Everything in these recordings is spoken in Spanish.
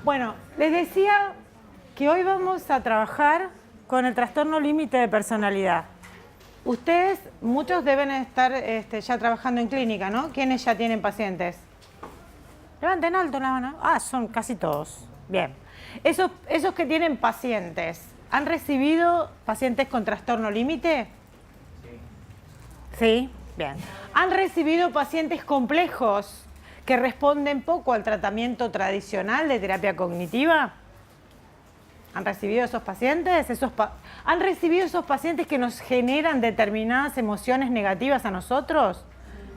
Bueno, les decía que hoy vamos a trabajar con el trastorno límite de personalidad. Ustedes, muchos deben estar ya trabajando en clínica, ¿no? ¿Quiénes ya tienen pacientes? Levanten alto la mano. Ah, son casi todos. Bien. Esos que tienen pacientes, ¿han recibido pacientes con trastorno límite? Sí. ¿Sí? Bien. ¿Han recibido pacientes complejos que responden poco al tratamiento tradicional de terapia cognitiva? ¿Han recibido esos pacientes? ¿Han recibido esos pacientes que nos generan determinadas emociones negativas a nosotros?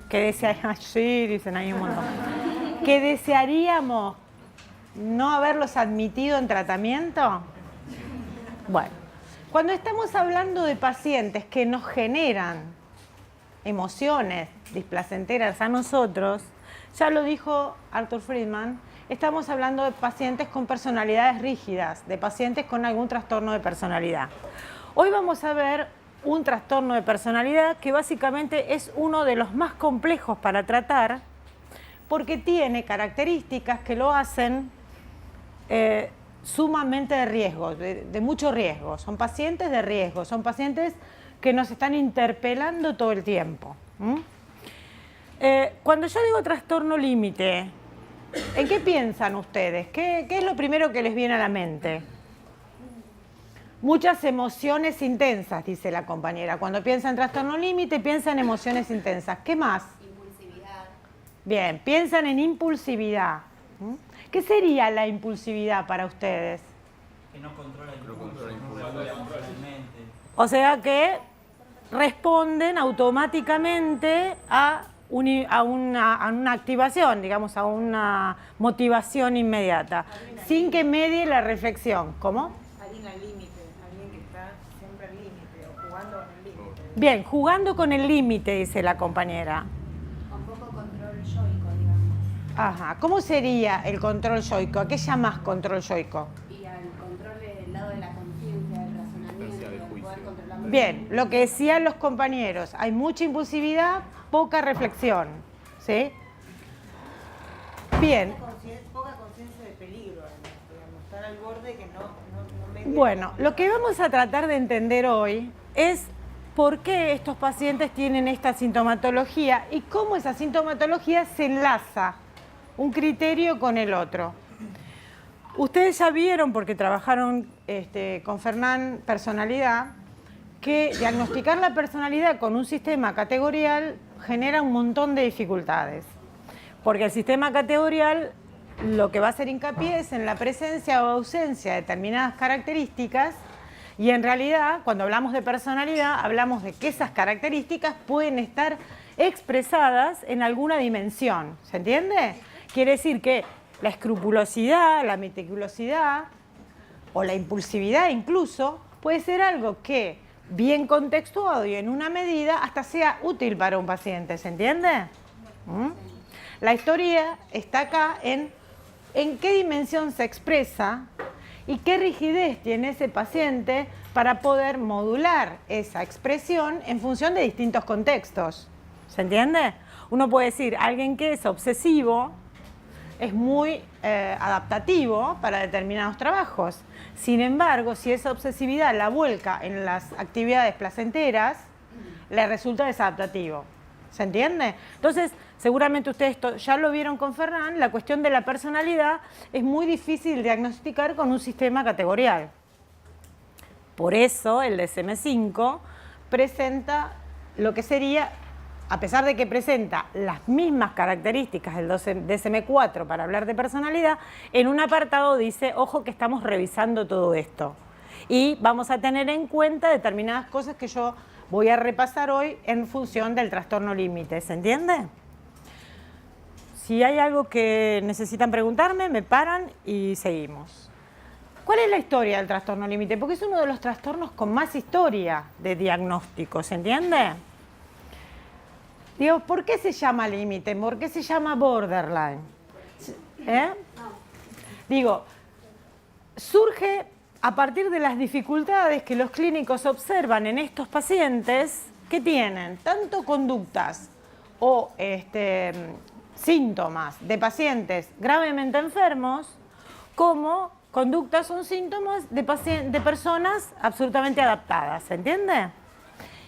Que desearían, sí, dicen ahí un montón. Que desearíamos no haberlos admitido en tratamiento. Bueno, cuando estamos hablando de pacientes que nos generan emociones displacenteras a nosotros, ya lo dijo Arthur Friedman, estamos hablando de pacientes con personalidades rígidas, de pacientes con algún trastorno de personalidad. Hoy vamos a ver un trastorno de personalidad que básicamente es uno de los más complejos para tratar porque tiene características que lo hacen sumamente de riesgo, de mucho riesgo. Son pacientes de riesgo, son pacientes que nos están interpelando todo el tiempo. Cuando yo digo trastorno límite, ¿en qué piensan ustedes? ¿Qué es lo primero que les viene a la mente? Muchas emociones intensas, dice la compañera. Cuando piensa en trastorno límite, piensa en emociones intensas. ¿Qué más? Impulsividad. Bien, piensan en impulsividad. ¿Qué sería la impulsividad para ustedes? Que no controla el impulso, no regula emocionalmente. O sea que responden automáticamente a una activación, digamos, a una motivación inmediata, sin que medie la reflexión. ¿Cómo? Alguien al límite, alguien que está siempre al límite o jugando con el límite. Bien, jugando con el límite, dice la compañera. Con poco control yoico, digamos. Ajá, ¿cómo sería el control yoico? ¿A qué llamas control yoico? Y al control del lado de la conciencia, del razonamiento, del poder controlar. Bien, lo que decían los compañeros, hay mucha impulsividad, poca reflexión, ¿sí? Bien. Poca conciencia de peligro, además, digamos, estar al borde que no mete. Bueno, lo que vamos a tratar de entender hoy es por qué estos pacientes tienen esta sintomatología y cómo esa sintomatología se enlaza un criterio con el otro. Ustedes ya vieron, porque trabajaron con Fernán personalidad, que diagnosticar la personalidad con un sistema categorial genera un montón de dificultades. Porque el sistema categorial lo que va a hacer hincapié es en la presencia o ausencia de determinadas características y en realidad cuando hablamos de personalidad hablamos de que esas características pueden estar expresadas en alguna dimensión. ¿Se entiende? Quiere decir que la escrupulosidad, la meticulosidad o la impulsividad incluso puede ser algo que bien contextuado y en una medida hasta sea útil para un paciente, ¿se entiende? La historia está acá en qué dimensión se expresa y qué rigidez tiene ese paciente para poder modular esa expresión en función de distintos contextos, ¿se entiende? Uno puede decir, alguien que es obsesivo es muy adaptativo para determinados trabajos. Sin embargo, si esa obsesividad la vuelca en las actividades placenteras, le resulta desadaptativo. ¿Se entiende? Entonces, seguramente ustedes ya lo vieron con Ferran, la cuestión de la personalidad es muy difícil de diagnosticar con un sistema categorial. Por eso el DSM-5 presenta lo que sería, a pesar de que presenta las mismas características del DSM-4 para hablar de personalidad, en un apartado dice, ojo que estamos revisando todo esto. Y vamos a tener en cuenta determinadas cosas que yo voy a repasar hoy en función del trastorno límite. ¿Se entiende? Si hay algo que necesitan preguntarme, me paran y seguimos. ¿Cuál es la historia del trastorno límite? Porque es uno de los trastornos con más historia de diagnóstico. ¿Se entiende? Digo, ¿por qué se llama límite? ¿Por qué se llama borderline? Digo, surge a partir de las dificultades que los clínicos observan en estos pacientes que tienen tanto conductas o síntomas de pacientes gravemente enfermos como conductas son síntomas de personas absolutamente adaptadas, ¿se entiende?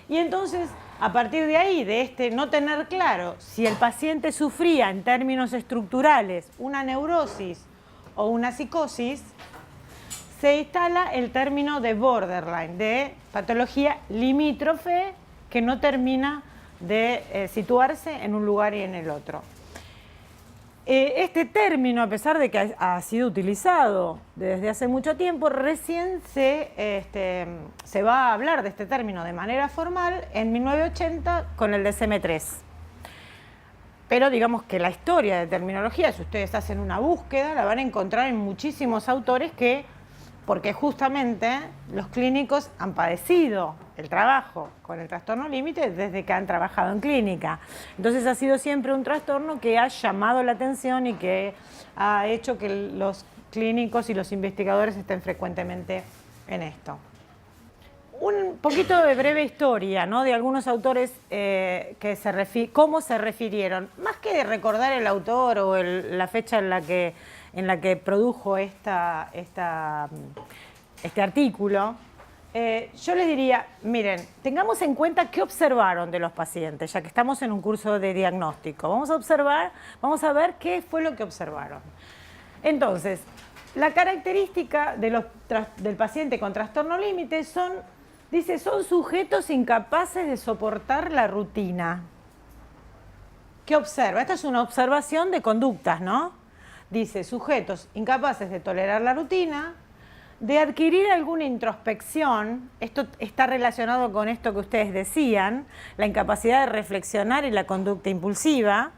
Y entonces, a partir de ahí, de no tener claro si el paciente sufría en términos estructurales una neurosis o una psicosis, se instala el término de borderline, de patología limítrofe que no termina de situarse en un lugar y en el otro. Este término, a pesar de que ha sido utilizado desde hace mucho tiempo, recién se va a hablar de este término de manera formal en 1980 con el DSM-3. Pero digamos que la historia de terminología, si ustedes hacen una búsqueda, la van a encontrar en muchísimos autores porque justamente los clínicos han padecido el trabajo con el trastorno límite desde que han trabajado en clínica. Entonces ha sido siempre un trastorno que ha llamado la atención y que ha hecho que los clínicos y los investigadores estén frecuentemente en esto. Un poquito de breve historia, ¿no?, de algunos autores cómo se refirieron. Más que recordar el autor o la fecha en la que produjo este artículo, yo les diría, miren, tengamos en cuenta qué observaron de los pacientes, ya que estamos en un curso de diagnóstico. Vamos a ver qué fue lo que observaron. Entonces, la característica del paciente con trastorno límite son sujetos incapaces de soportar la rutina. ¿Qué observa? Esta es una observación de conductas, ¿no? Dice, sujetos incapaces de tolerar la rutina, de adquirir alguna introspección. Esto está relacionado con esto que ustedes decían, la incapacidad de reflexionar y la conducta impulsiva.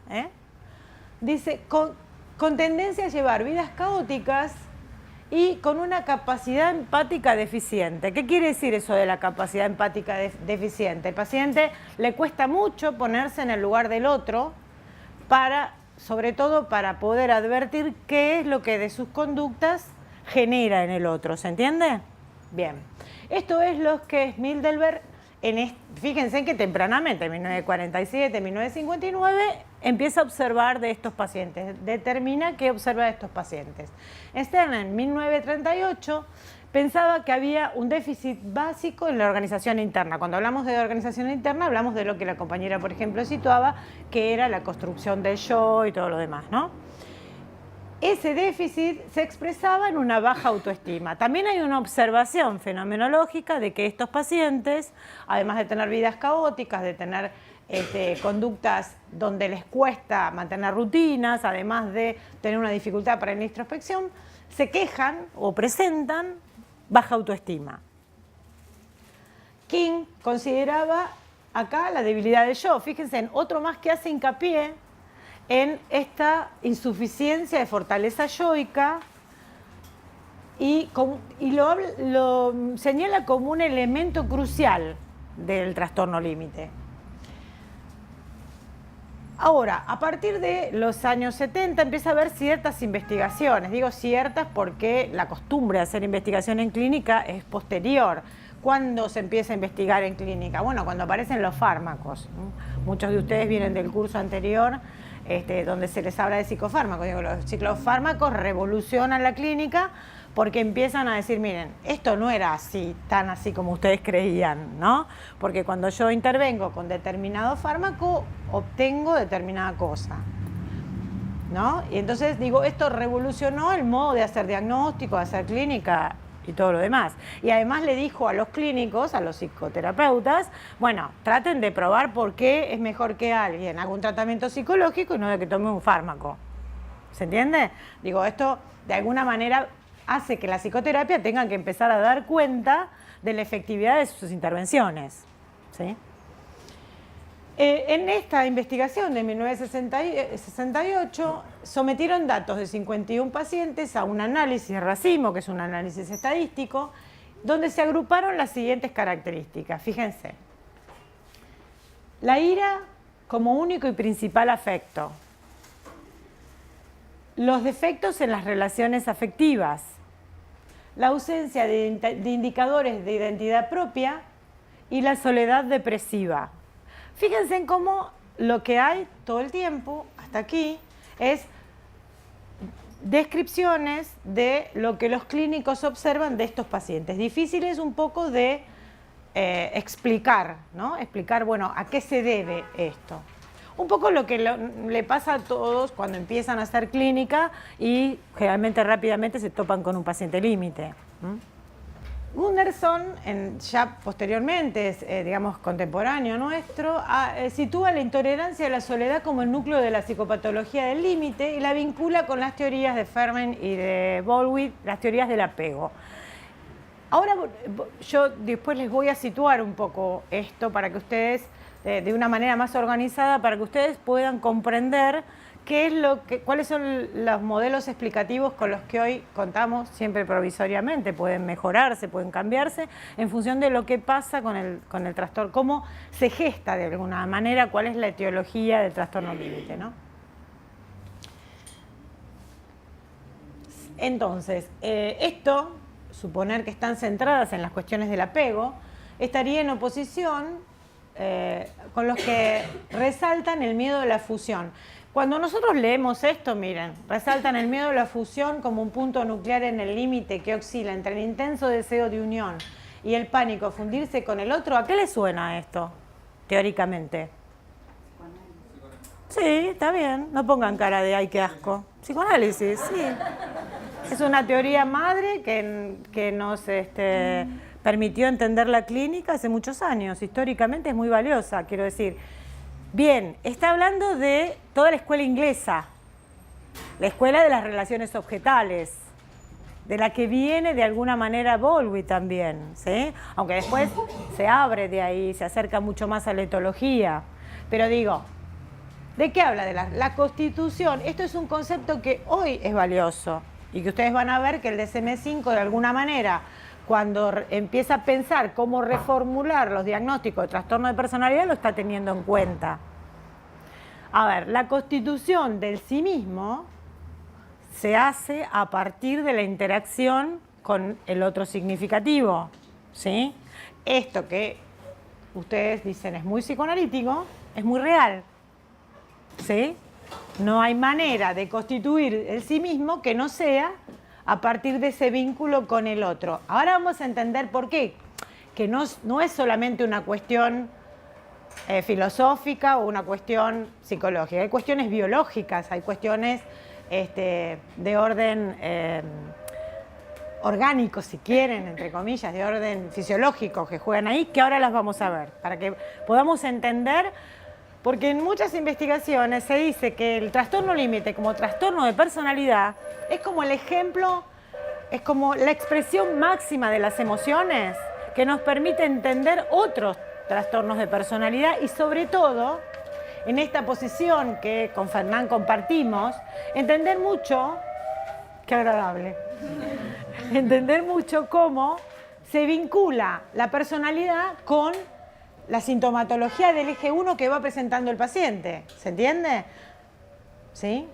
Dice, con tendencia a llevar vidas caóticas y con una capacidad empática deficiente. ¿Qué quiere decir eso de la capacidad empática deficiente? Al paciente le cuesta mucho ponerse en el lugar del otro, sobre todo para poder advertir qué es lo que de sus conductas genera en el otro. ¿Se entiende? Bien. Esto es lo que Mildelberg, fíjense que tempranamente, en 1947, 1959, empieza a observar de estos pacientes, determina qué observa de estos pacientes. Stern, en 1938, pensaba que había un déficit básico en la organización interna. Cuando hablamos de organización interna, hablamos de lo que la compañera, por ejemplo, situaba, que era la construcción del yo y todo lo demás, ¿no? Ese déficit se expresaba en una baja autoestima. También hay una observación fenomenológica de que estos pacientes, además de tener vidas caóticas, de tener conductas donde les cuesta mantener rutinas, además de tener una dificultad para la introspección, se quejan o presentan baja autoestima. King consideraba acá la debilidad del yo. Fíjense, en otro más que hace hincapié en esta insuficiencia de fortaleza yoica y lo señala como un elemento crucial del trastorno límite. Ahora, a partir de los años 70 empieza a haber ciertas investigaciones. Digo ciertas porque la costumbre de hacer investigación en clínica es posterior. ¿Cuándo se empieza a investigar en clínica? Bueno, cuando aparecen los fármacos. Muchos de ustedes vienen del curso anterior, donde se les habla de psicofármacos. Digo, los psicofármacos revolucionan la clínica porque empiezan a decir, miren, esto no era así, tan así como ustedes creían, ¿no? Porque cuando yo intervengo con determinado fármaco, obtengo determinada cosa, ¿no? Y entonces digo, esto revolucionó el modo de hacer diagnóstico, de hacer clínica y todo lo demás. Y además le dijo a los clínicos, a los psicoterapeutas, bueno, traten de probar por qué es mejor que alguien haga un tratamiento psicológico y no de que tome un fármaco. ¿Se entiende? Digo, esto de alguna manera hace que la psicoterapia tenga que empezar a dar cuenta de la efectividad de sus intervenciones, ¿sí? En esta investigación de 1968 sometieron datos de 51 pacientes a un análisis de racimo, que es un análisis estadístico, donde se agruparon las siguientes características. Fíjense, la ira como único y principal afecto, los defectos en las relaciones afectivas, la ausencia de indicadores de identidad propia y la soledad depresiva. Fíjense en cómo lo que hay todo el tiempo, hasta aquí, es descripciones de lo que los clínicos observan de estos pacientes. Difíciles un poco de explicar, ¿no? Explicar, bueno, a qué se debe esto. Un poco lo que le pasa a todos cuando empiezan a hacer clínica y generalmente rápidamente se topan con un paciente límite. Gunderson, ya posteriormente, digamos contemporáneo nuestro, sitúa la intolerancia a la soledad como el núcleo de la psicopatología del límite y la vincula con las teorías de Ferment y de Baldwin, las teorías del apego. Ahora yo después les voy a situar un poco esto para que ustedes, de una manera más organizada, para que ustedes puedan comprender cuáles son los modelos explicativos con los que hoy contamos, siempre provisoriamente. Pueden mejorarse, pueden cambiarse en función de lo que pasa con el trastorno, cómo se gesta de alguna manera, cuál es la etiología del trastorno límite, ¿no? Entonces, suponer que están centradas en las cuestiones del apego, estaría en oposición con los que resaltan el miedo de la fusión. Cuando nosotros leemos esto, miren, resaltan el miedo a la fusión como un punto nuclear en el límite que oscila entre el intenso deseo de unión y el pánico a fundirse con el otro. ¿A qué le suena esto, teóricamente? Sí, está bien, no pongan cara de ¡ay, qué asco! Psicoanálisis, sí. Es una teoría madre que nos permitió entender la clínica hace muchos años. Históricamente es muy valiosa, quiero decir. Bien, está hablando de toda la escuela inglesa, la escuela de las relaciones objetales, de la que viene de alguna manera Baldwin también, ¿sí? Aunque después se abre de ahí, se acerca mucho más a la etología. Pero digo, ¿de qué habla? De la constitución. Esto es un concepto que hoy es valioso y que ustedes van a ver que el DSM-5 de alguna manera, cuando empieza a pensar cómo reformular los diagnósticos de trastorno de personalidad, lo está teniendo en cuenta. A ver, la constitución del sí mismo se hace a partir de la interacción con el otro significativo, ¿sí? Esto que ustedes dicen es muy psicoanalítico, es muy real, ¿sí? No hay manera de constituir el sí mismo que no sea a partir de ese vínculo con el otro. Ahora vamos a entender por qué, que no es solamente una cuestión filosófica o una cuestión psicológica, hay cuestiones biológicas, hay cuestiones de orden orgánico, si quieren, entre comillas, de orden fisiológico que juegan ahí, que ahora las vamos a ver, para que podamos entender, porque en muchas investigaciones se dice que el trastorno límite como trastorno de personalidad es como el ejemplo, es como la expresión máxima de las emociones que nos permite entender otros trastornos de personalidad y sobre todo, en esta posición que con Fernán compartimos, entender mucho, qué agradable, entender mucho cómo se vincula la personalidad con la sintomatología del eje 1 que va presentando el paciente. ¿Se entiende? ¿Sí?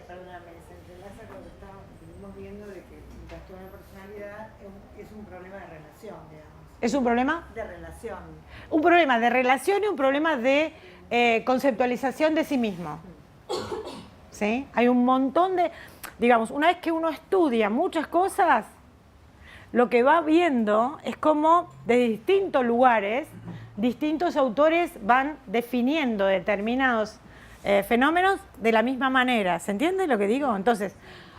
Perdóname, se entrelaza con lo que estuvimos viendo de que el trastorno de personalidad es un problema de relación, digamos. ¿Es un problema? De relación. Un problema de relación y un problema de conceptualización de sí mismo. ¿Sí? Hay un montón de... Digamos, una vez que uno estudia muchas cosas, lo que va viendo es cómo de distintos lugares, distintos autores van definiendo determinados fenómenos de la misma manera. ¿Se entiende lo que digo? Entonces,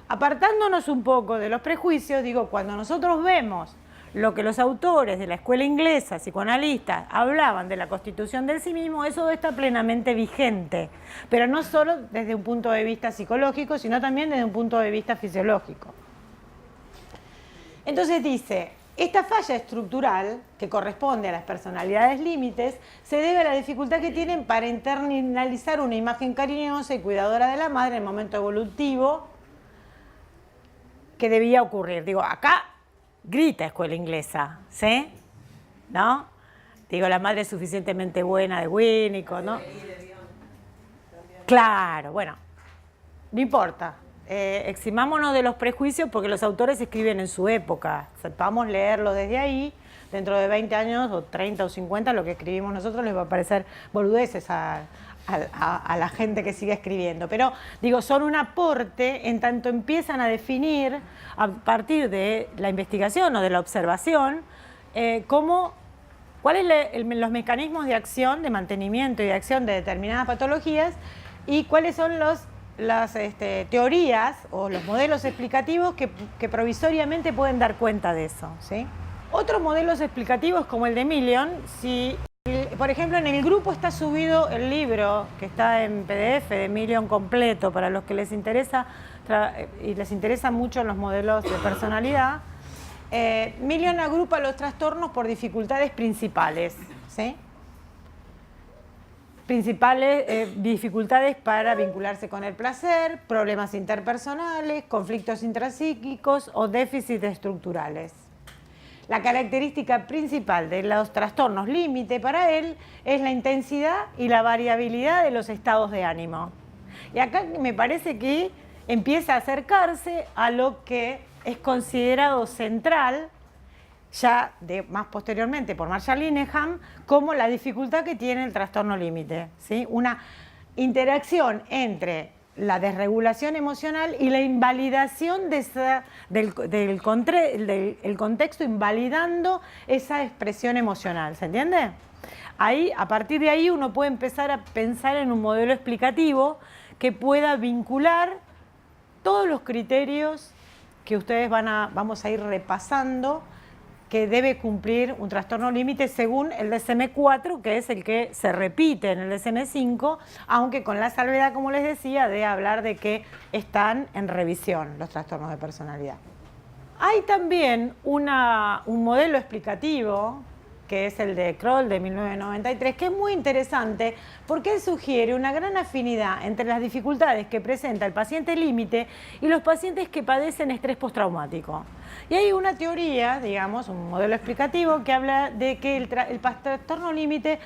apartándonos un poco de los prejuicios, digo, cuando nosotros vemos lo que los autores de la escuela inglesa, psicoanalistas, hablaban de la constitución del sí mismo, eso está plenamente vigente, pero no solo desde un punto de vista psicológico, sino también desde un punto de vista fisiológico. Entonces dice, esta falla estructural, que corresponde a las personalidades límites, se debe a la dificultad que tienen para internalizar una imagen cariñosa y cuidadora de la madre en el momento evolutivo que debía ocurrir. Digo, acá grita escuela inglesa, ¿sí? ¿No? Digo, la madre es suficientemente buena de Winnicott, ¿no? Claro, bueno, no importa. Eximámonos de los prejuicios porque los autores escriben en su época. Sepamos leerlo desde ahí. Dentro de 20 años, o 30 o 50, lo que escribimos nosotros les va a parecer boludeces a a la gente que sigue escribiendo. Pero digo, son un aporte en tanto empiezan a definir a partir de la investigación o de la observación cuáles son los mecanismos de acción, de mantenimiento y de acción de determinadas patologías y cuáles son las teorías o los modelos explicativos que provisoriamente pueden dar cuenta de eso, ¿sí? Otros modelos explicativos como el de Million, si por ejemplo en el grupo está subido el libro que está en PDF de Million completo para los que les interesa y les interesan mucho los modelos de personalidad. Million agrupa los trastornos por dificultades principales, ¿sí? Principales dificultades para vincularse con el placer, problemas interpersonales, conflictos intrapsíquicos o déficits estructurales. La característica principal de los trastornos límite para él es la intensidad y la variabilidad de los estados de ánimo. Y acá me parece que empieza a acercarse a lo que es considerado central, ya más posteriormente por Marshall Linehan, como la dificultad que tiene el trastorno límite, ¿sí? Una interacción entre la desregulación emocional y la invalidación del contexto, invalidando esa expresión emocional, ¿se entiende? Ahí, a partir de ahí uno puede empezar a pensar en un modelo explicativo que pueda vincular todos los criterios que ustedes vamos a ir repasando que debe cumplir un trastorno límite según el DSM-4, que es el que se repite en el DSM-5, aunque con la salvedad, como les decía, de hablar de que están en revisión los trastornos de personalidad. Hay también un modelo explicativo, que es el de Kroll de 1993, que es muy interesante porque él sugiere una gran afinidad entre las dificultades que presenta el paciente límite y los pacientes que padecen estrés postraumático. Y hay una teoría, digamos, un modelo explicativo que habla de que el trastorno límite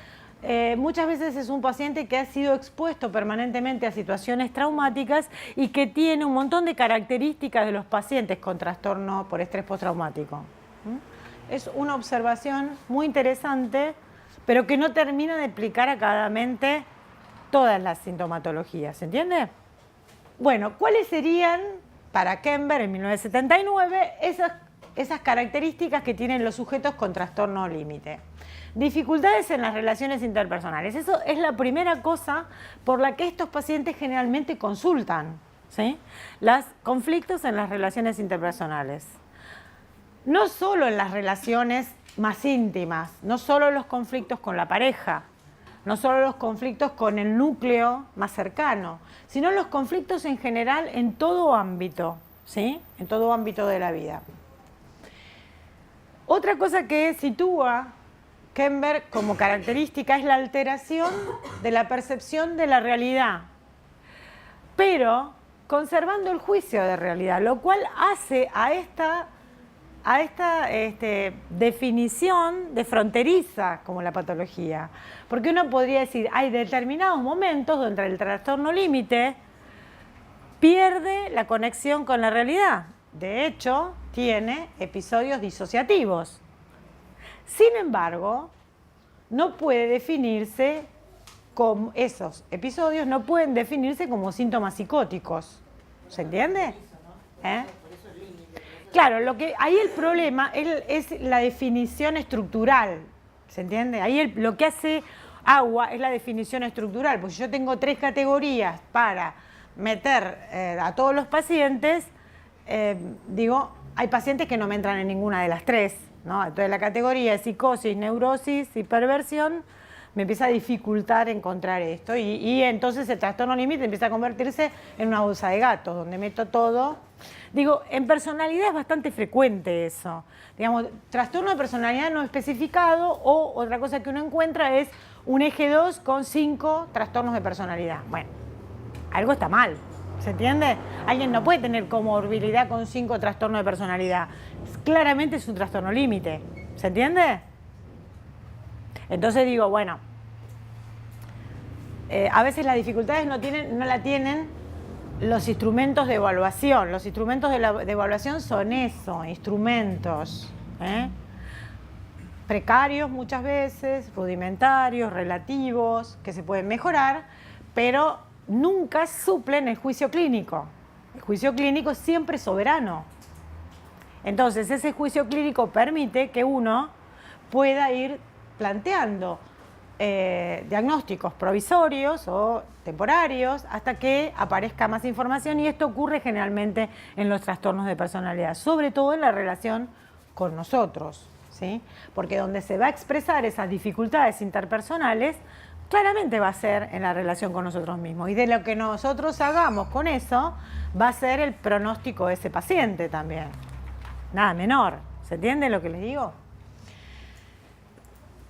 muchas veces es un paciente que ha sido expuesto permanentemente a situaciones traumáticas y que tiene un montón de características de los pacientes con trastorno por estrés postraumático. Es una observación muy interesante, pero que no termina de explicar acabadamente todas las sintomatologías, ¿se entiende? Bueno, ¿cuáles serían, para Kember en 1979, esas características que tienen los sujetos con trastorno límite? Dificultades en las relaciones interpersonales. Eso es la primera cosa por la que estos pacientes generalmente consultan, ¿sí? Los conflictos en las relaciones interpersonales. No solo en las relaciones más íntimas, no solo los conflictos con la pareja, no solo los conflictos con el núcleo más cercano, sino los conflictos en general en todo ámbito, ¿sí? En todo ámbito de la vida. Otra cosa que sitúa Kember como característica es la alteración de la percepción de la realidad, pero conservando el juicio de realidad, lo cual hace a esta definición de fronteriza como la patología. Porque uno podría decir, hay determinados momentos donde el trastorno límite pierde la conexión con la realidad. De hecho, tiene episodios disociativos. Sin embargo, no puede definirse como esos episodios, no pueden definirse como síntomas psicóticos. ¿Se entiende? Claro, ahí el problema es la definición estructural, ¿se entiende? Ahí lo que hace agua es la definición estructural, porque si yo tengo 3 categorías para meter a todos los pacientes, hay pacientes que no me entran en ninguna de las 3, ¿no? Entonces la categoría de psicosis, neurosis y perversión me empieza a dificultar encontrar esto y entonces el trastorno límite empieza a convertirse en una bolsa de gatos, donde meto todo. En personalidad es bastante frecuente eso. Digamos, trastorno de personalidad no especificado o otra cosa que uno encuentra es un eje 2 con 5 trastornos de personalidad. Bueno, algo está mal, ¿se entiende? Alguien no puede tener comorbilidad con 5 trastornos de personalidad. Claramente es un trastorno límite, ¿se entiende? Entonces bueno, a veces las dificultades no la tienen los instrumentos de evaluación. Los instrumentos de evaluación son eso, instrumentos precarios muchas veces, rudimentarios, relativos, que se pueden mejorar, pero nunca suplen el juicio clínico. El juicio clínico es siempre soberano. Entonces, ese juicio clínico permite que uno pueda ir planteando diagnósticos provisorios o temporarios hasta que aparezca más información, y esto ocurre generalmente en los trastornos de personalidad, sobre todo en la relación con nosotros, ¿sí? Porque donde se va a expresar esas dificultades interpersonales claramente va a ser en la relación con nosotros mismos, y de lo que nosotros hagamos con eso va a ser el pronóstico de ese paciente también. Nada menor. ¿Se entiende lo que les digo?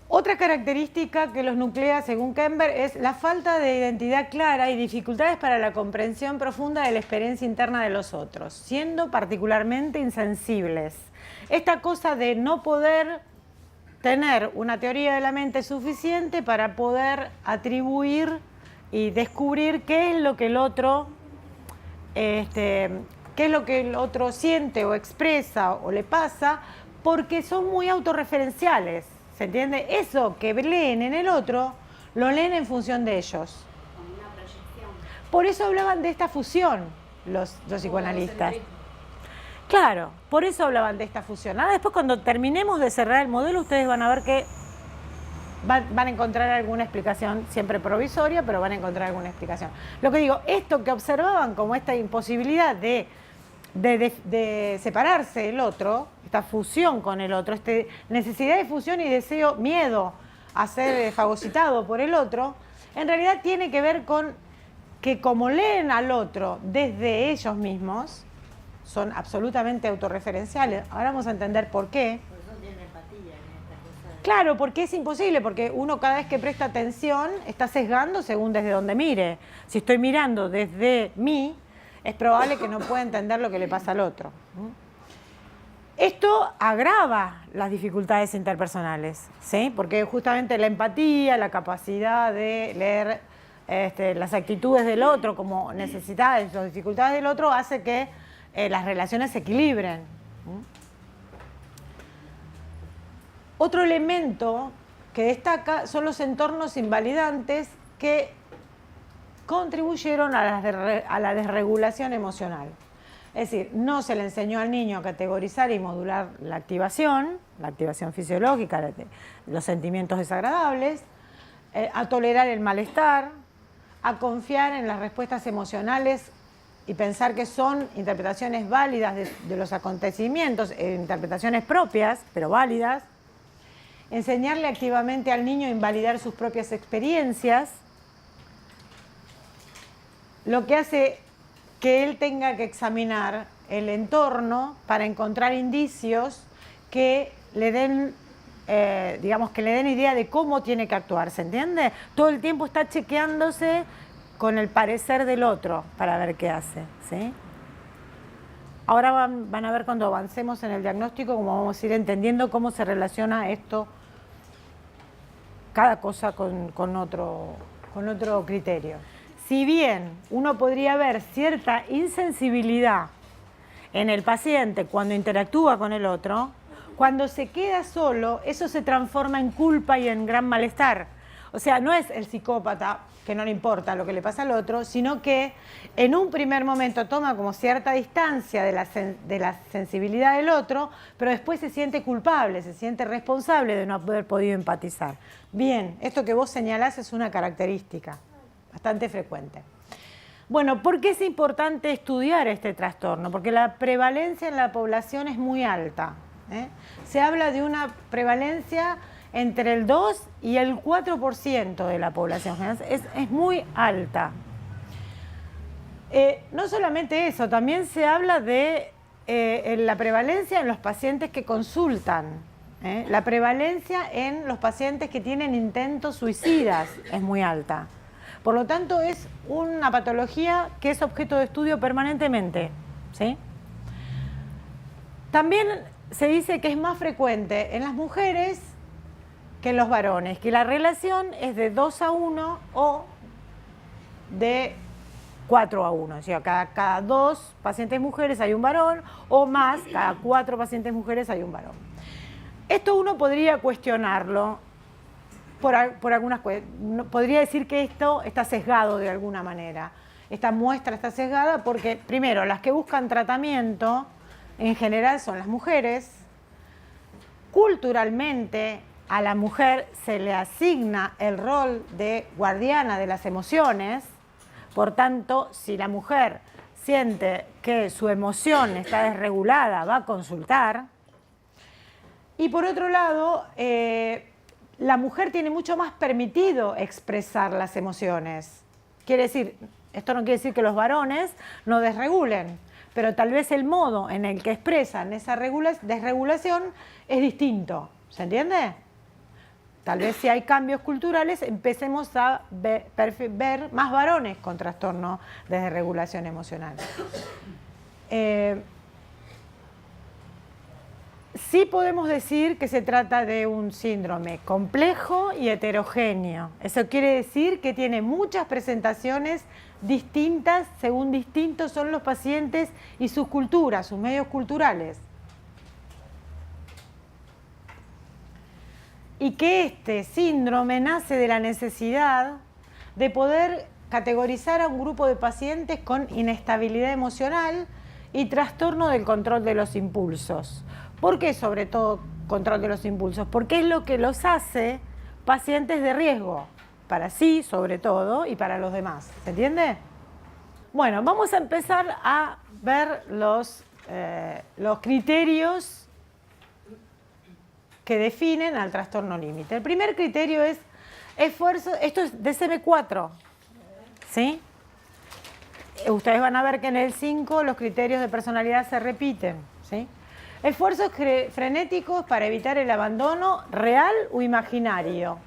Otra característica que los nuclea, según Kember, es la falta de identidad clara y dificultades para la comprensión profunda de la experiencia interna de los otros, siendo particularmente insensibles. Esta cosa de no poder tener una teoría de la mente suficiente para poder atribuir y descubrir qué es lo que el otro siente o expresa o le pasa, porque son muy autorreferenciales, ¿se entiende? Eso que leen en el otro, lo leen en función de ellos. Como una proyección. Por eso hablaban de esta fusión los psicoanalistas. Claro, por eso hablaban de esta fusión. Ahora después, cuando terminemos de cerrar el modelo, ustedes van a ver que van a encontrar alguna explicación, siempre provisoria, pero van a encontrar alguna explicación. Lo que digo, esto que observaban como esta imposibilidad de separarse el otro, esta fusión con el otro, esta necesidad de fusión y deseo, miedo a ser fagocitado por el otro, en realidad tiene que ver con que como leen al otro desde ellos mismos, son absolutamente autorreferenciales. Ahora vamos a entender por qué. Por eso tiene empatía en esta cosa. Claro, porque es imposible, porque uno cada vez que presta atención está sesgando según desde donde mire. Si estoy mirando desde mí, es probable que no pueda entender lo que le pasa al otro. Esto agrava las dificultades interpersonales, ¿sí? Porque justamente la empatía, la capacidad de leer las actitudes del otro como necesidades o dificultades del otro hace que las relaciones se equilibren. Otro elemento que destaca son los entornos invalidantes que contribuyeron a la desregulación emocional. Es decir, no se le enseñó al niño a categorizar y modular la activación fisiológica, los sentimientos desagradables, a tolerar el malestar, a confiar en las respuestas emocionales y pensar que son interpretaciones válidas de los acontecimientos, interpretaciones propias, pero válidas. Enseñarle activamente al niño a invalidar sus propias experiencias, lo que hace que él tenga que examinar el entorno para encontrar indicios que le den, digamos, que le den idea de cómo tiene que actuar, ¿se entiende? Todo el tiempo está chequeándose con el parecer del otro para ver qué hace, ¿sí? Ahora van a ver cuando avancemos en el diagnóstico cómo vamos a ir entendiendo cómo se relaciona esto, cada cosa con otro criterio. Si bien uno podría ver cierta insensibilidad en el paciente cuando interactúa con el otro, cuando se queda solo, eso se transforma en culpa y en gran malestar. O sea, no es el psicópata que no le importa lo que le pasa al otro, sino que en un primer momento toma como cierta distancia de la sensibilidad del otro, pero después se siente culpable, se siente responsable de no haber podido empatizar. Bien, esto que vos señalás es una característica bastante frecuente. Bueno, ¿por qué es importante estudiar este trastorno? Porque la prevalencia en la población es muy alta, ¿eh? Se habla de una prevalencia entre el 2 y el 4% de la población general. Es muy alta. No solamente eso, también se habla de la prevalencia en los pacientes que consultan. La prevalencia en los pacientes que tienen intentos suicidas es muy alta. Por lo tanto, es una patología que es objeto de estudio permanentemente, ¿sí? También se dice que es más frecuente en las mujeres que en los varones, que la relación es de 2:1 o de 4:1. O sea, cada 2 pacientes mujeres hay un varón, o más, cada 4 pacientes mujeres hay un varón. Esto uno podría cuestionarlo por algunas cuestiones. Podría decir que esto está sesgado de alguna manera. Esta muestra está sesgada porque, primero, las que buscan tratamiento en general son las mujeres. Culturalmente, a la mujer se le asigna el rol de guardiana de las emociones. Por tanto, si la mujer siente que su emoción está desregulada, va a consultar. Y por otro lado, la mujer tiene mucho más permitido expresar las emociones. Quiere decir, esto no quiere decir que los varones no desregulen, pero tal vez el modo en el que expresan esa desregulación es distinto. ¿Se entiende? Tal vez si hay cambios culturales empecemos a ver más varones con trastorno de desregulación emocional. Sí podemos decir que se trata de un síndrome complejo y heterogéneo. Eso quiere decir que tiene muchas presentaciones distintas según distintos son los pacientes y sus culturas, sus medios culturales. Y que este síndrome nace de la necesidad de poder categorizar a un grupo de pacientes con inestabilidad emocional y trastorno del control de los impulsos. ¿Por qué sobre todo control de los impulsos? Porque es lo que los hace pacientes de riesgo, para sí sobre todo y para los demás. ¿Se entiende? Bueno, vamos a empezar a ver los criterios que definen al trastorno límite. El primer criterio es esfuerzo, esto es DSM-4, ¿sí? Ustedes van a ver que en el 5 los criterios de personalidad se repiten, ¿sí? Esfuerzos frenéticos para evitar el abandono real o imaginario.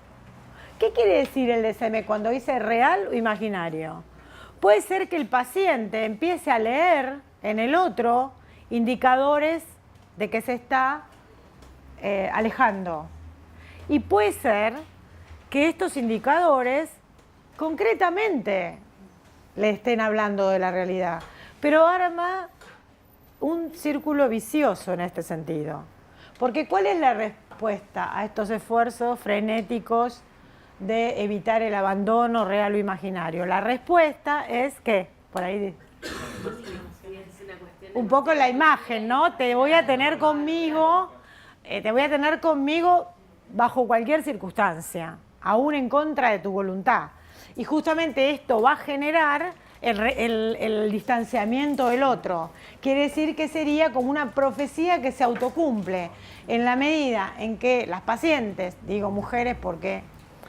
¿Qué quiere decir el DSM cuando dice real o imaginario? Puede ser que el paciente empiece a leer en el otro indicadores de que se está alejando. Y puede ser que estos indicadores concretamente le estén hablando de la realidad, pero arma un círculo vicioso en este sentido. Porque ¿cuál es la respuesta a estos esfuerzos frenéticos de evitar el abandono real o imaginario? La respuesta es que, por ahí, un poco la imagen, ¿no? Te voy a tener conmigo bajo cualquier circunstancia, aún en contra de tu voluntad. Y justamente esto va a generar el distanciamiento del otro. Quiere decir que sería como una profecía que se autocumple en la medida en que las pacientes, digo mujeres porque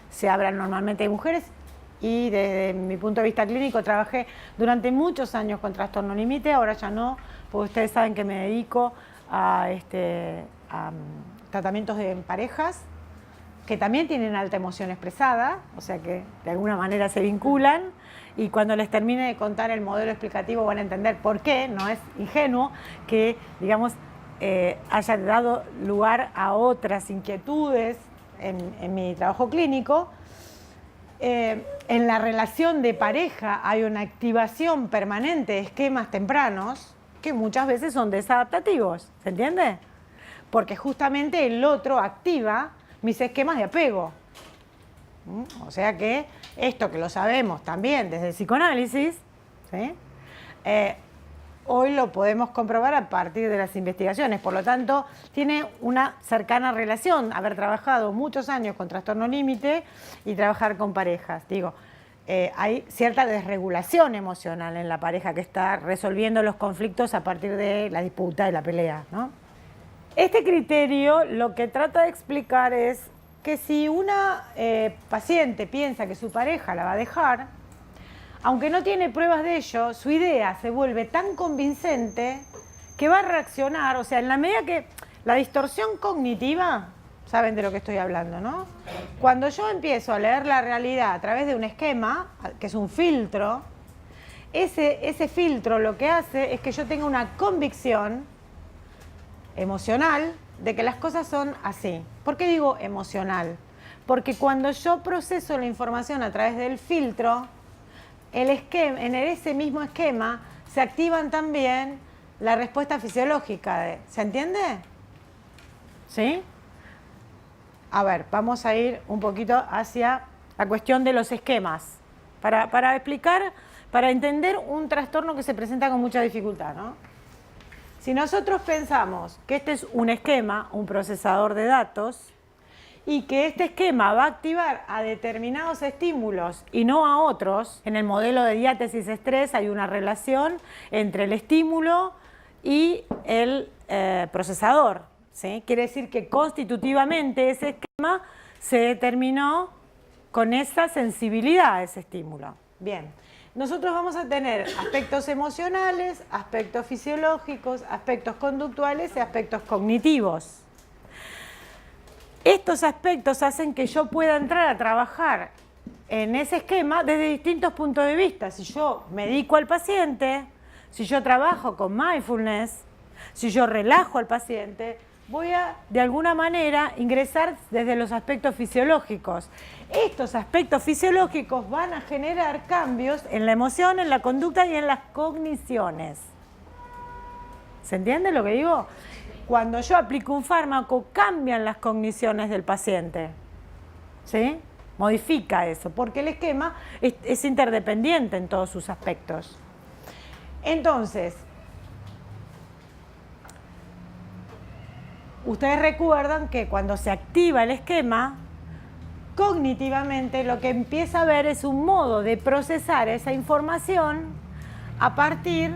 se hablan normalmente de mujeres, y desde mi punto de vista clínico trabajé durante muchos años con trastorno límite, ahora ya no, porque ustedes saben que me dedico a tratamientos de parejas que también tienen alta emoción expresada, o sea que de alguna manera se vinculan, y cuando les termine de contar el modelo explicativo van a entender por qué, no es ingenuo que, digamos, haya dado lugar a otras inquietudes en mi trabajo clínico. En la relación de pareja hay una activación permanente de esquemas tempranos que muchas veces son desadaptativos, ¿se entiende? Porque justamente el otro activa mis esquemas de apego. O sea que esto que lo sabemos también desde el psicoanálisis, ¿sí? Hoy lo podemos comprobar a partir de las investigaciones. Por lo tanto, tiene una cercana relación haber trabajado muchos años con trastorno límite y trabajar con parejas. Digo, hay cierta desregulación emocional en la pareja que está resolviendo los conflictos a partir de la disputa y la pelea, ¿no? Este criterio lo que trata de explicar es que si una paciente piensa que su pareja la va a dejar, aunque no tiene pruebas de ello, su idea se vuelve tan convincente que va a reaccionar, o sea, en la medida que la distorsión cognitiva, saben de lo que estoy hablando, ¿no? Cuando yo empiezo a leer la realidad a través de un esquema, que es un filtro, ese filtro lo que hace es que yo tenga una convicción emocional de que las cosas son así. ¿Por qué digo emocional? Porque cuando yo proceso la información a través del filtro, en ese mismo esquema se activan también la respuesta fisiológica. ¿Se entiende? ¿Sí? A ver, vamos a ir un poquito hacia la cuestión de los esquemas, para explicar, para entender un trastorno que se presenta con mucha dificultad, ¿no? Si nosotros pensamos que este es un esquema, un procesador de datos, y que este esquema va a activar a determinados estímulos y no a otros, en el modelo de diátesis-estrés hay una relación entre el estímulo y el procesador, ¿sí? Quiere decir que constitutivamente ese esquema se determinó con esa sensibilidad a ese estímulo. Bien, nosotros vamos a tener aspectos emocionales, aspectos fisiológicos, aspectos conductuales y aspectos cognitivos. Estos aspectos hacen que yo pueda entrar a trabajar en ese esquema desde distintos puntos de vista. Si yo medico al paciente, si yo trabajo con mindfulness, si yo relajo al paciente, voy a, de alguna manera, ingresar desde los aspectos fisiológicos. Estos aspectos fisiológicos van a generar cambios en la emoción, en la conducta y en las cogniciones. ¿Se entiende lo que digo? Cuando yo aplico un fármaco, cambian las cogniciones del paciente. ¿Sí? Modifica eso, porque el esquema es interdependiente en todos sus aspectos. Entonces, ustedes recuerdan que cuando se activa el esquema, cognitivamente lo que empieza a ver es un modo de procesar esa información a partir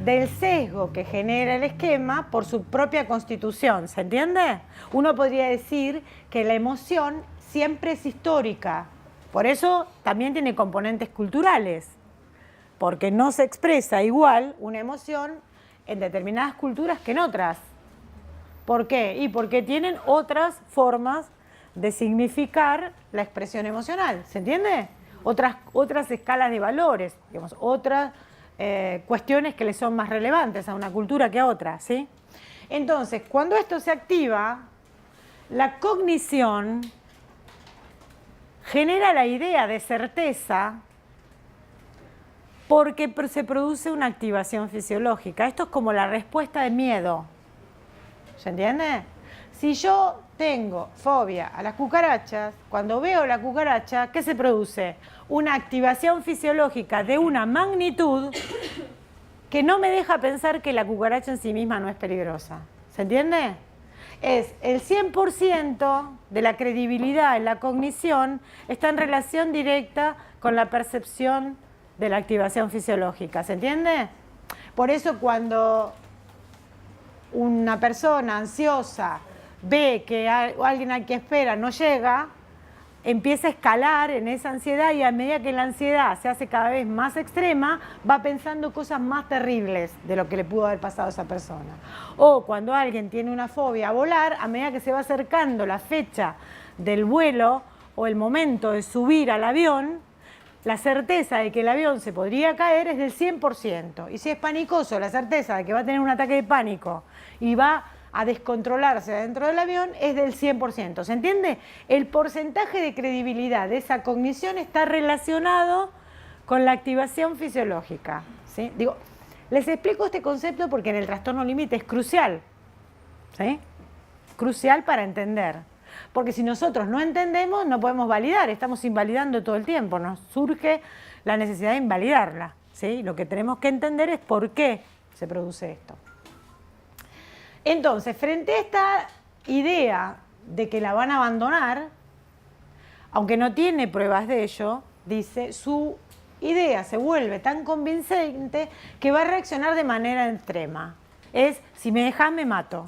del sesgo que genera el esquema por su propia constitución, ¿se entiende? Uno podría decir que la emoción siempre es histórica, por eso también tiene componentes culturales, porque no se expresa igual una emoción en determinadas culturas que en otras. ¿Por qué? Y porque tienen otras formas de significar la expresión emocional, ¿se entiende? Otras escalas de valores, digamos, otras cuestiones que le son más relevantes a una cultura que a otra, ¿sí? Entonces, cuando esto se activa, la cognición genera la idea de certeza porque se produce una activación fisiológica. Esto es como la respuesta de miedo, ¿se entiende? Si yo tengo fobia a las cucarachas, cuando veo la cucaracha, ¿qué se produce? Una activación fisiológica de una magnitud que no me deja pensar que la cucaracha en sí misma no es peligrosa. ¿Se entiende? Es el 100% de la credibilidad en la cognición está en relación directa con la percepción de la activación fisiológica. ¿Se entiende? Por eso cuando una persona ansiosa ve que alguien a quien espera no llega, empieza a escalar en esa ansiedad y a medida que la ansiedad se hace cada vez más extrema, va pensando cosas más terribles de lo que le pudo haber pasado a esa persona. O cuando alguien tiene una fobia a volar, a medida que se va acercando la fecha del vuelo o el momento de subir al avión, la certeza de que el avión se podría caer es del 100%. Y si es panicoso, la certeza de que va a tener un ataque de pánico y va a descontrolarse dentro del avión es del 100%. ¿Se entiende? El porcentaje de credibilidad de esa cognición está relacionado con la activación fisiológica, ¿sí? Digo, les explico este concepto porque en el trastorno límite es crucial, ¿sí? Crucial para entender. Porque si nosotros no entendemos, no podemos validar, estamos invalidando todo el tiempo, nos surge la necesidad de invalidarla, ¿sí? Lo que tenemos que entender es por qué se produce esto. Entonces, frente a esta idea de que la van a abandonar, aunque no tiene pruebas de ello, dice, su idea se vuelve tan convincente que va a reaccionar de manera extrema. Es, si me dejas me mato.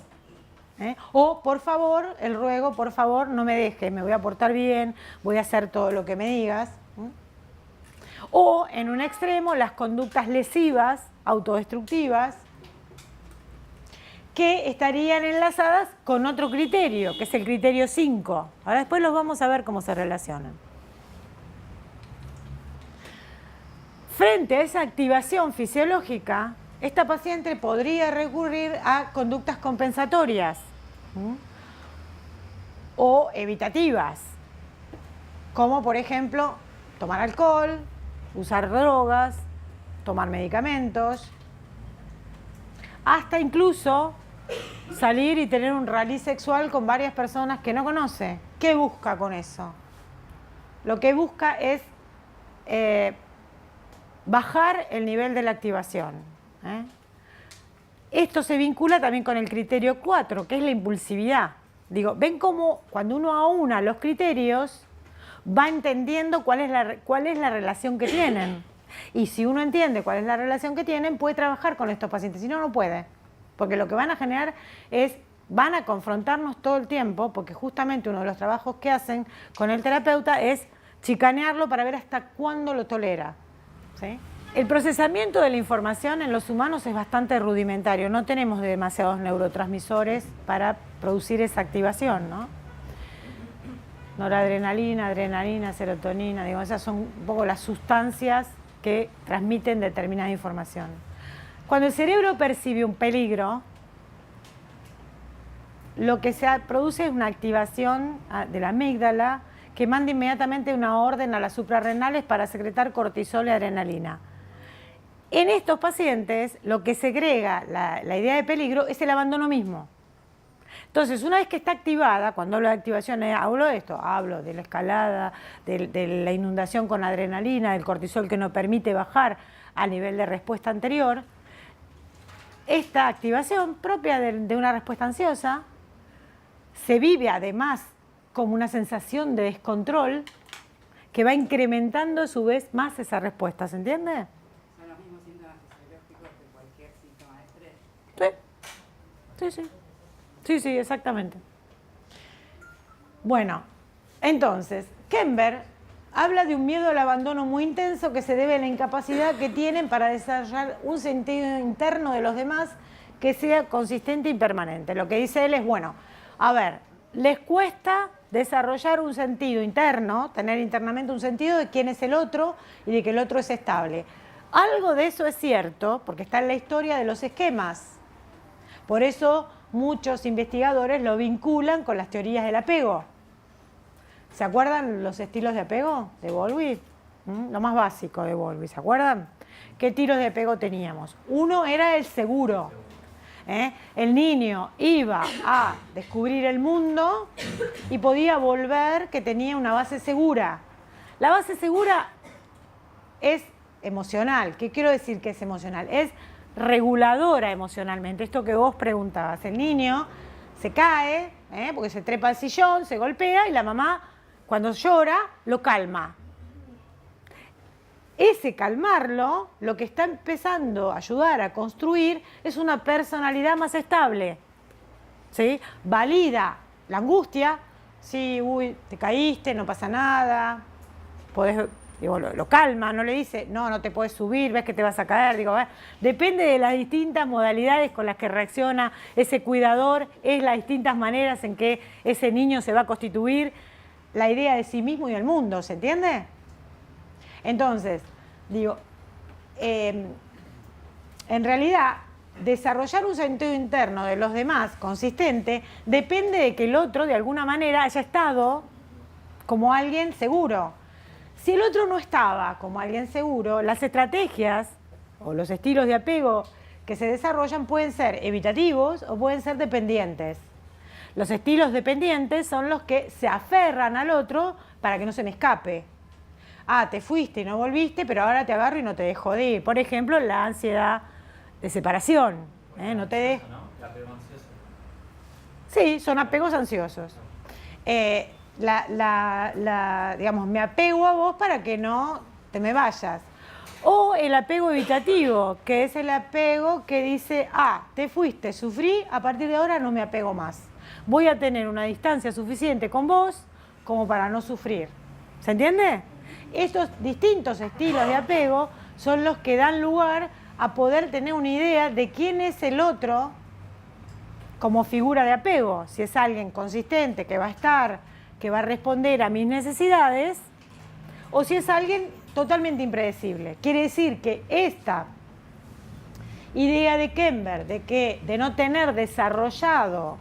O, por favor, el ruego, por favor, no me dejes, me voy a portar bien, voy a hacer todo lo que me digas. O, en un extremo, las conductas lesivas, autodestructivas, que estarían enlazadas con otro criterio, que es el criterio 5. Ahora después los vamos a ver cómo se relacionan. Frente a esa activación fisiológica, esta paciente podría recurrir a conductas compensatorias o evitativas, como por ejemplo tomar alcohol, usar drogas, tomar medicamentos, hasta incluso salir y tener un rally sexual con varias personas que no conoce. ¿Qué busca con eso? Lo que busca es bajar el nivel de la activación. Esto se vincula también con el criterio 4, que es la impulsividad. Digo, ven cómo cuando uno aúna los criterios, va entendiendo cuál es la relación que tienen. Y si uno entiende cuál es la relación que tienen, puede trabajar con estos pacientes. Si no, no puede. Porque lo que van a generar van a confrontarnos todo el tiempo, porque justamente uno de los trabajos que hacen con el terapeuta es chicanearlo para ver hasta cuándo lo tolera. ¿Sí? El procesamiento de la información en los humanos es bastante rudimentario. No tenemos demasiados neurotransmisores para producir esa activación, ¿no? Noradrenalina, adrenalina, serotonina, digo, esas son un poco las sustancias que transmiten determinada información. Cuando el cerebro percibe un peligro, lo que se produce es una activación de la amígdala que manda inmediatamente una orden a las suprarrenales para secretar cortisol y adrenalina. En estos pacientes, lo que segrega la idea de peligro es el abandono mismo. Entonces, una vez que está activada, cuando hablo de activación, hablo de esto, hablo de la escalada, de la inundación con adrenalina, del cortisol que no permite bajar al nivel de respuesta anterior. Esta activación propia de una respuesta ansiosa se vive además como una sensación de descontrol que va incrementando a su vez más esa respuesta, ¿se entiende? ¿Son los mismos síntomas fisiológicos que cualquier síntoma de estrés? Sí, exactamente. Bueno, entonces, Kember habla de un miedo al abandono muy intenso que se debe a la incapacidad que tienen para desarrollar un sentido interno de los demás que sea consistente y permanente. Lo que dice él es, bueno, a ver, les cuesta desarrollar un sentido interno, tener internamente un sentido de quién es el otro y de que el otro es estable. Algo de eso es cierto, porque está en la historia de los esquemas. Por eso muchos investigadores lo vinculan con las teorías del apego. ¿Se acuerdan los estilos de apego de Bowlby? Lo más básico de Bowlby, ¿se acuerdan? ¿Qué tiros de apego teníamos? Uno era el seguro. El niño iba a descubrir el mundo y podía volver que tenía una base segura. La base segura es emocional. ¿Qué quiero decir que es emocional? Es reguladora emocionalmente. Esto que vos preguntabas. El niño se cae, porque se trepa al sillón, se golpea y la mamá, cuando llora, lo calma. Ese calmarlo, lo que está empezando a ayudar a construir es una personalidad más estable. ¿Sí? Valida la angustia. Sí, uy, te caíste, no pasa nada. Podés, digo, lo calma, no le dice, no te puedes subir, ves que te vas a caer. Digo, depende de las distintas modalidades con las que reacciona ese cuidador, es las distintas maneras en que ese niño se va a constituir la idea de sí mismo y del mundo, ¿se entiende? Entonces, digo, en realidad, desarrollar un sentido interno de los demás consistente depende de que el otro, de alguna manera, haya estado como alguien seguro. Si el otro no estaba como alguien seguro, las estrategias o los estilos de apego que se desarrollan pueden ser evitativos o pueden ser dependientes. Los estilos dependientes son los que se aferran al otro para que no se me escape. Ah, te fuiste y no volviste, pero ahora te agarro y no te dejo de ir. Por ejemplo, la ansiedad de separación. No te dejo. ¿No? ¿El apego ansioso? Sí, son apegos ansiosos. Digamos, me apego a vos para que no te me vayas. O el apego evitativo, que es el apego que dice, te fuiste, sufrí, a partir de ahora no me apego más. Voy a tener una distancia suficiente con vos como para no sufrir. ¿Se entiende? Estos distintos estilos de apego son los que dan lugar a poder tener una idea de quién es el otro como figura de apego. Si es alguien consistente, que va a estar, que va a responder a mis necesidades, o si es alguien totalmente impredecible. Quiere decir que esta idea de Kember, de no tener desarrollado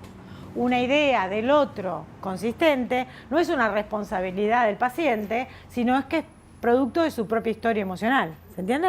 una idea del otro consistente, no es una responsabilidad del paciente, sino es que es producto de su propia historia emocional. ¿Se entiende?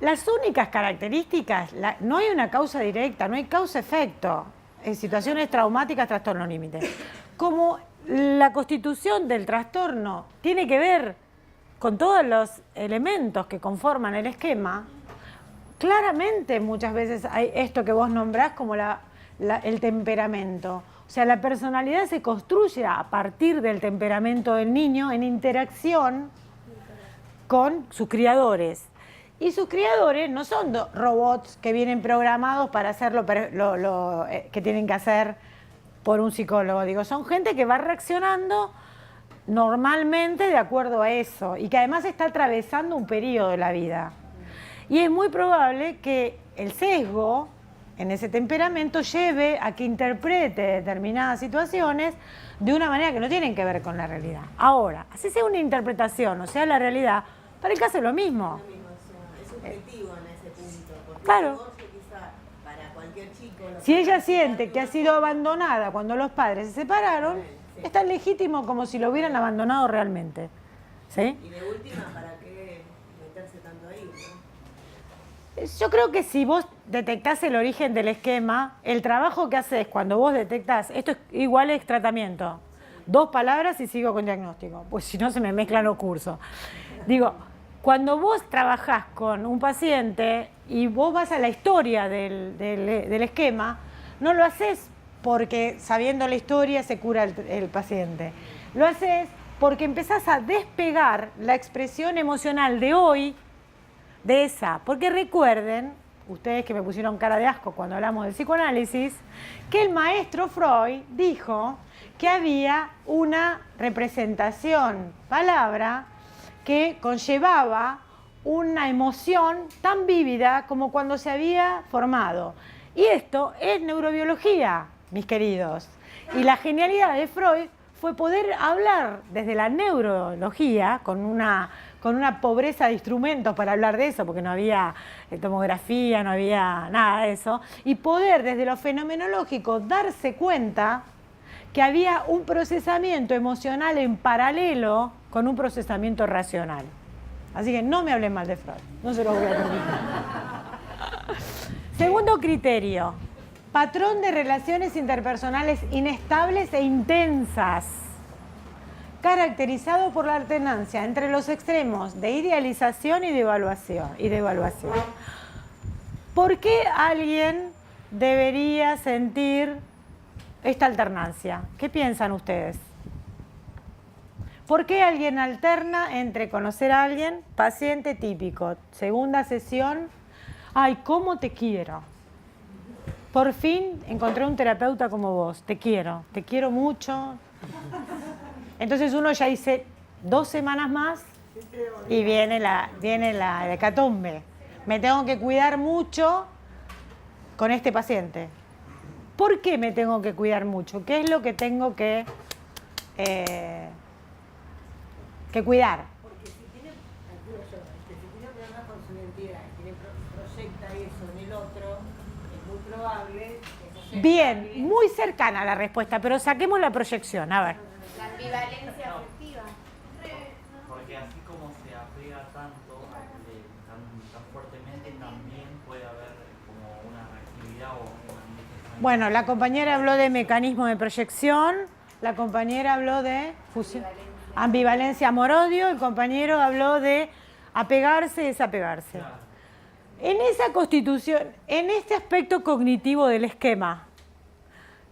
Las únicas características, no hay una causa directa, no hay causa-efecto en situaciones traumáticas, trastorno límite. Como la constitución del trastorno tiene que ver con todos los elementos que conforman el esquema, claramente muchas veces hay esto que vos nombrás como el temperamento. O sea, la personalidad se construye a partir del temperamento del niño en interacción con sus criadores. Y sus criadores no son robots que vienen programados para hacer lo que tienen que hacer por un psicólogo. Digo, son gente que va reaccionando normalmente de acuerdo a eso y que además está atravesando un periodo de la vida. Y es muy probable que el sesgo en ese temperamento lleve a que interprete determinadas situaciones de una manera que no tienen que ver con la realidad. Ahora, así sea una interpretación o sea la realidad, para el caso es lo mismo. Es subjetivo en ese punto, porque claro. el divorcio quizá para cualquier chico... Si ella siente que ha sido abandonada cuando los padres se separaron, sí, es tan legítimo como si lo hubieran abandonado realmente. ¿Sí? Y de última, ¿para qué meterse tanto ahí, no? Yo creo que si vos detectás el origen del esquema, el trabajo que haces cuando vos detectás, esto es igual es tratamiento, 2 palabras y sigo con diagnóstico, pues si no se me mezclan los cursos. Digo, cuando vos trabajás con un paciente y vos vas a la historia del esquema, no lo haces porque sabiendo la historia se cura el paciente. Lo haces porque empezás a despegar la expresión emocional de hoy de esa. Porque recuerden, ustedes que me pusieron cara de asco cuando hablamos del psicoanálisis, que el maestro Freud dijo que había una representación, palabra, que conllevaba una emoción tan vívida como cuando se había formado. Y esto es neurobiología, mis queridos. Y la genialidad de Freud fue poder hablar desde la neurología, con una pobreza de instrumentos para hablar de eso, porque no había tomografía, no había nada de eso, y poder desde lo fenomenológico darse cuenta que había un procesamiento emocional en paralelo con un procesamiento racional. Así que no me hablen mal de Freud, no se lo voy a permitir. Segundo criterio, patrón de relaciones interpersonales inestables e intensas, caracterizado por la alternancia entre los extremos de idealización y de evaluación. ¿Por qué alguien debería sentir esta alternancia? ¿Qué piensan ustedes? ¿Por qué alguien alterna entre conocer a alguien, paciente típico, segunda sesión, ay, cómo te quiero? Por fin encontré un terapeuta como vos, te quiero mucho. Entonces uno ya dice 2 semanas más y viene la hecatombe. Me tengo que cuidar mucho con este paciente. ¿Por qué me tengo que cuidar mucho? ¿Qué es lo que tengo que cuidar? Porque si tiene problemas con su identidad, proyecta eso en el otro, es muy probable que eso. Bien, muy cercana a la respuesta, pero saquemos la proyección, a ver. La ambivalencia afectiva. Porque así como se apega tanto, tan fuertemente, también puede haber como una reactividad o una manifestación. Bueno, la compañera habló de mecanismo de proyección, la compañera habló de fusión, ambivalencia, amor-odio, el compañero habló de apegarse y desapegarse. Claro. En esa constitución, en este aspecto cognitivo del esquema,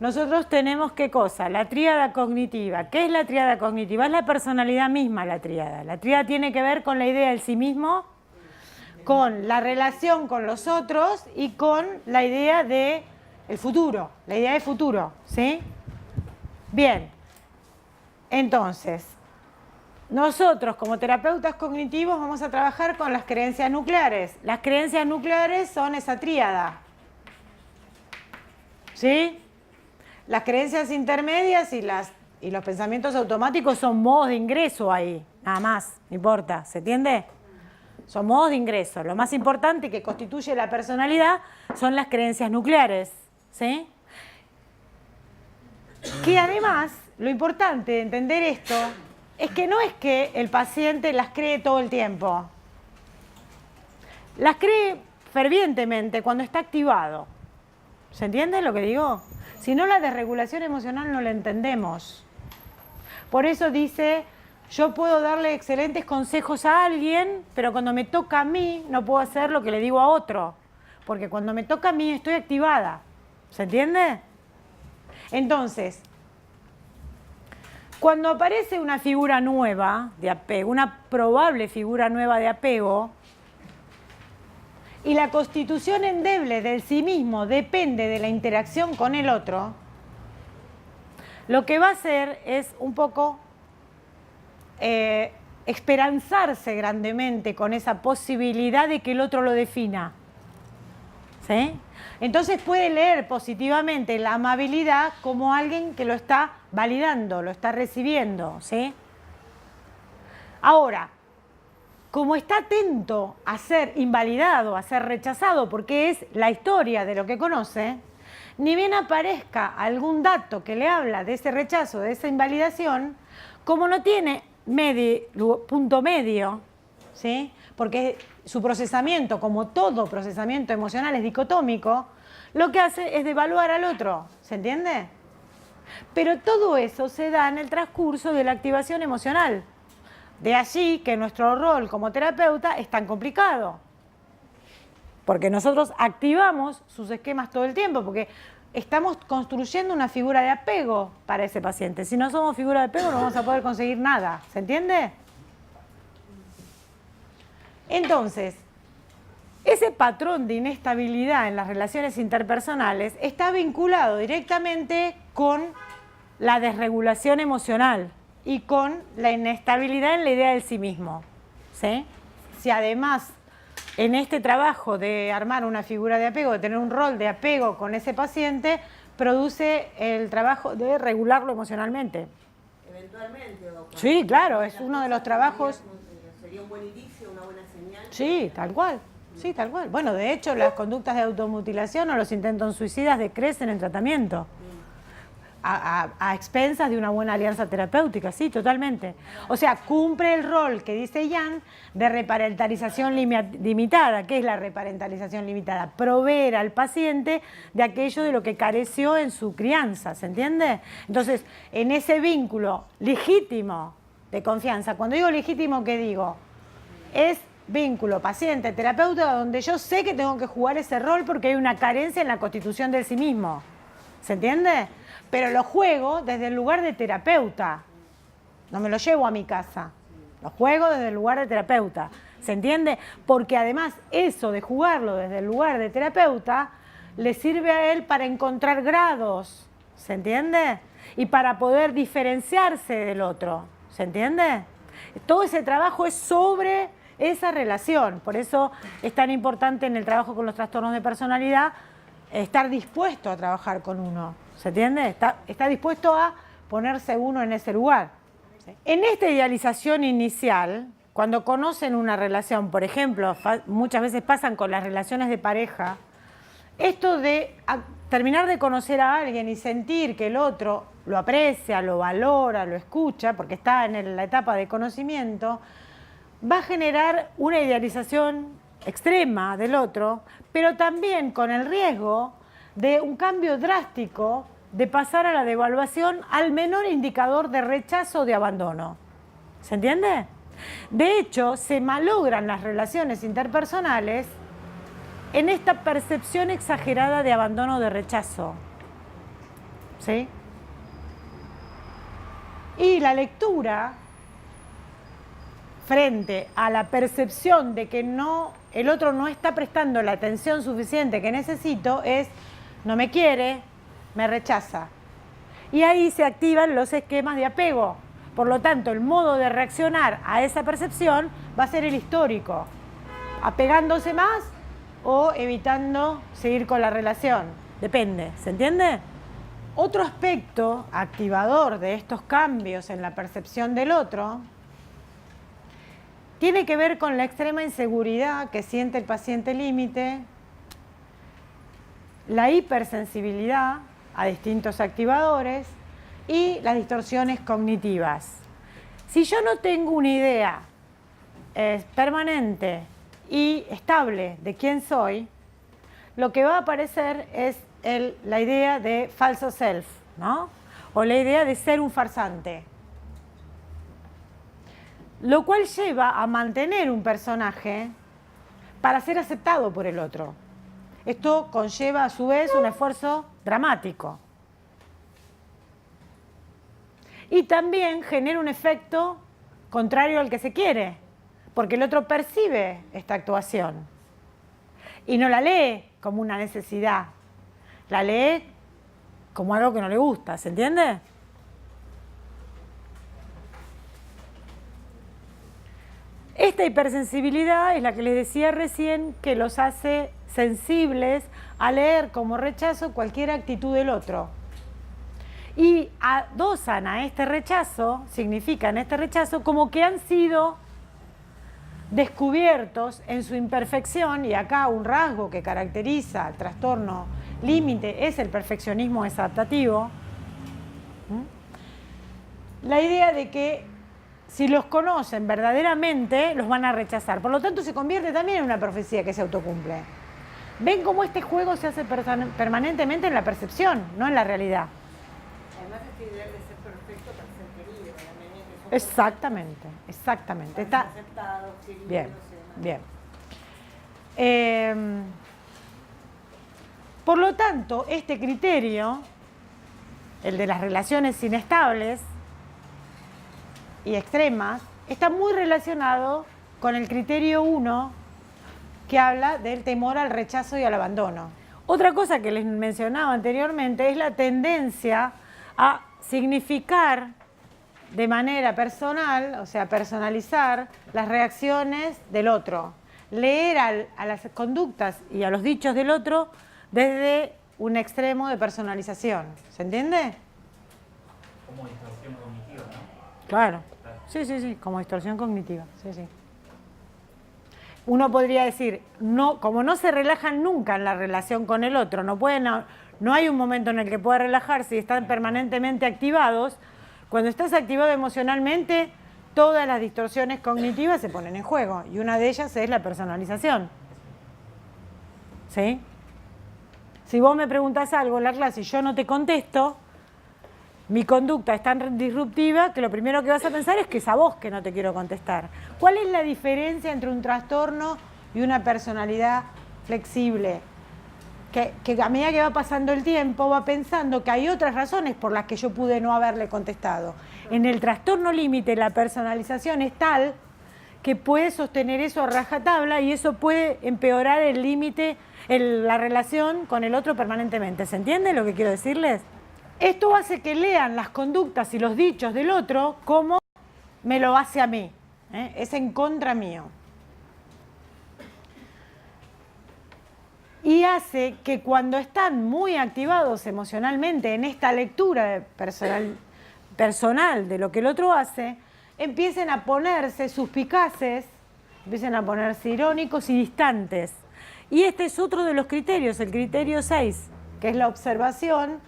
nosotros tenemos ¿qué cosa? La tríada cognitiva. ¿Qué es la tríada cognitiva? Es la personalidad misma la tríada. La tríada tiene que ver con la idea del sí mismo, con la relación con los otros y con la idea de el futuro, la idea de futuro, ¿sí? Bien, entonces, nosotros como terapeutas cognitivos vamos a trabajar con las creencias nucleares. Las creencias nucleares son esa tríada, ¿sí? Las creencias intermedias y los pensamientos automáticos son modos de ingreso ahí, nada más, no importa, ¿se entiende? Son modos de ingreso. Lo más importante que constituye la personalidad son las creencias nucleares, ¿sí? Que además, lo importante de entender esto es que no es que el paciente las cree todo el tiempo. las cree fervientemente cuando está activado. ¿Se entiende lo que digo? Si no, la desregulación emocional no la entendemos. Por eso dice, yo puedo darle excelentes consejos a alguien, pero cuando me toca a mí no puedo hacer lo que le digo a otro. Porque cuando me toca a mí estoy activada. ¿Se entiende? Entonces, cuando aparece una figura nueva de apego, una probable figura nueva de apego, y la constitución endeble del sí mismo depende de la interacción con el otro, lo que va a hacer es un poco esperanzarse grandemente con esa posibilidad de que el otro lo defina. ¿Sí? Entonces puede leer positivamente la amabilidad como alguien que lo está validando, lo está recibiendo. ¿Sí? Ahora, como está atento a ser invalidado, a ser rechazado, porque es la historia de lo que conoce, ni bien aparezca algún dato que le habla de ese rechazo, de esa invalidación, como no tiene punto medio, ¿sí? Porque su procesamiento, como todo procesamiento emocional, es dicotómico, lo que hace es devaluar al otro, ¿se entiende? Pero todo eso se da en el transcurso de la activación emocional. De allí que nuestro rol como terapeuta es tan complicado. Porque nosotros activamos sus esquemas todo el tiempo, porque estamos construyendo una figura de apego para ese paciente. Si no somos figura de apego no vamos a poder conseguir nada. ¿Se entiende? Entonces, ese patrón de inestabilidad en las relaciones interpersonales está vinculado directamente con la desregulación emocional y con la inestabilidad en la idea del sí mismo. ¿Sí? Si además en este trabajo de armar una figura de apego, de tener un rol de apego con ese paciente, produce el trabajo de regularlo emocionalmente. Eventualmente. Sí, claro, es uno de los trabajos. Sería un buen indicio, una buena señal. Sí, tal cual. Sí, tal cual. Bueno, de hecho, las conductas de automutilación o los intentos suicidas decrecen en tratamiento. A expensas de una buena alianza terapéutica, sí, totalmente. O sea, cumple el rol que dice Jan de reparentalización limitada. ¿Qué es la reparentalización limitada? Proveer al paciente de aquello de lo que careció en su crianza, ¿se entiende? Entonces, en ese vínculo legítimo de confianza, cuando digo legítimo, ¿qué digo? Es vínculo paciente-terapeuta donde yo sé que tengo que jugar ese rol porque hay una carencia en la constitución del sí mismo. ¿Se entiende? Pero lo juego desde el lugar de terapeuta. No me lo llevo a mi casa. Lo juego desde el lugar de terapeuta. ¿Se entiende? Porque además eso de jugarlo desde el lugar de terapeuta le sirve a él para encontrar grados. ¿Se entiende? Y para poder diferenciarse del otro. ¿Se entiende? Todo ese trabajo es sobre esa relación. Por eso es tan importante en el trabajo con los trastornos de personalidad estar dispuesto a trabajar con uno. ¿Se entiende? Está dispuesto a ponerse uno en ese lugar. ¿Sí? En esta idealización inicial, cuando conocen una relación, por ejemplo, muchas veces pasan con las relaciones de pareja, esto de terminar de conocer a alguien y sentir que el otro lo aprecia, lo valora, lo escucha, porque está en la etapa de conocimiento, va a generar una idealización extrema del otro, pero también con el riesgo de un cambio drástico de pasar a la devaluación al menor indicador de rechazo o de abandono. ¿Se entiende? De hecho, se malogran las relaciones interpersonales en esta percepción exagerada de abandono o de rechazo. ¿Sí? Y la lectura frente a la percepción de que el otro no está prestando la atención suficiente que necesito es: no me quiere, me rechaza. Y ahí se activan los esquemas de apego. Por lo tanto, el modo de reaccionar a esa percepción va a ser el histórico, apegándose más o evitando seguir con la relación. Depende, ¿se entiende? Otro aspecto activador de estos cambios en la percepción del otro tiene que ver con la extrema inseguridad que siente el paciente límite, la hipersensibilidad a distintos activadores y las distorsiones cognitivas. Si yo no tengo una idea permanente y estable de quién soy, lo que va a aparecer es la idea de falso self, ¿no? O la idea de ser un farsante. Lo cual lleva a mantener un personaje para ser aceptado por el otro. Esto conlleva a su vez un esfuerzo dramático. Y también genera un efecto contrario al que se quiere, porque el otro percibe esta actuación y no la lee como una necesidad, la lee como algo que no le gusta, ¿se entiende? Esta hipersensibilidad es la que les decía recién que los hace sensibles a leer como rechazo cualquier actitud del otro. Y adosan a este rechazo, significan este rechazo, como que han sido descubiertos en su imperfección, y acá un rasgo que caracteriza al trastorno límite es el perfeccionismo desadaptativo. La idea de que si los conocen verdaderamente, los van a rechazar. Por lo tanto, se convierte también en una profecía que se autocumple. ¿Ven cómo este juego se hace permanentemente en la percepción, no en la realidad? Además, este ideal de ser perfecto para ser querido, realmente. Exactamente, exactamente. Está aceptados, queridos, bien, bien. Por lo tanto, este criterio, el de las relaciones inestables y extremas, está muy relacionado con el criterio 1 que habla del temor al rechazo y al abandono. Otra cosa que les mencionaba anteriormente es la tendencia a significar de manera personal, o sea, personalizar las reacciones del otro, leer a las conductas y a los dichos del otro desde un extremo de personalización. ¿Se entiende? Como distorsión cognitiva, ¿no? Claro. Sí, como distorsión cognitiva. Sí. Uno podría decir, no, como no se relajan nunca en la relación con el otro, no hay un momento en el que pueda relajarse y están permanentemente activados. Cuando estás activado emocionalmente, todas las distorsiones cognitivas se ponen en juego, y una de ellas es la personalización. ¿Sí? Si vos me preguntás algo en la clase y yo no te contesto, mi conducta es tan disruptiva que lo primero que vas a pensar es que es a vos que no te quiero contestar. ¿Cuál es la diferencia entre un trastorno y una personalidad flexible? Que a medida que va pasando el tiempo va pensando que hay otras razones por las que yo pude no haberle contestado. En el trastorno límite la personalización es tal que puede sostener eso a rajatabla y eso puede empeorar el límite, la relación con el otro permanentemente. ¿Se entiende lo que quiero decirles? Esto hace que lean las conductas y los dichos del otro como me lo hace a mí, es en contra mío. Y hace que cuando están muy activados emocionalmente en esta lectura personal de lo que el otro hace, empiecen a ponerse suspicaces, empiecen a ponerse irónicos y distantes. Y este es otro de los criterios, el criterio 6, que es la observación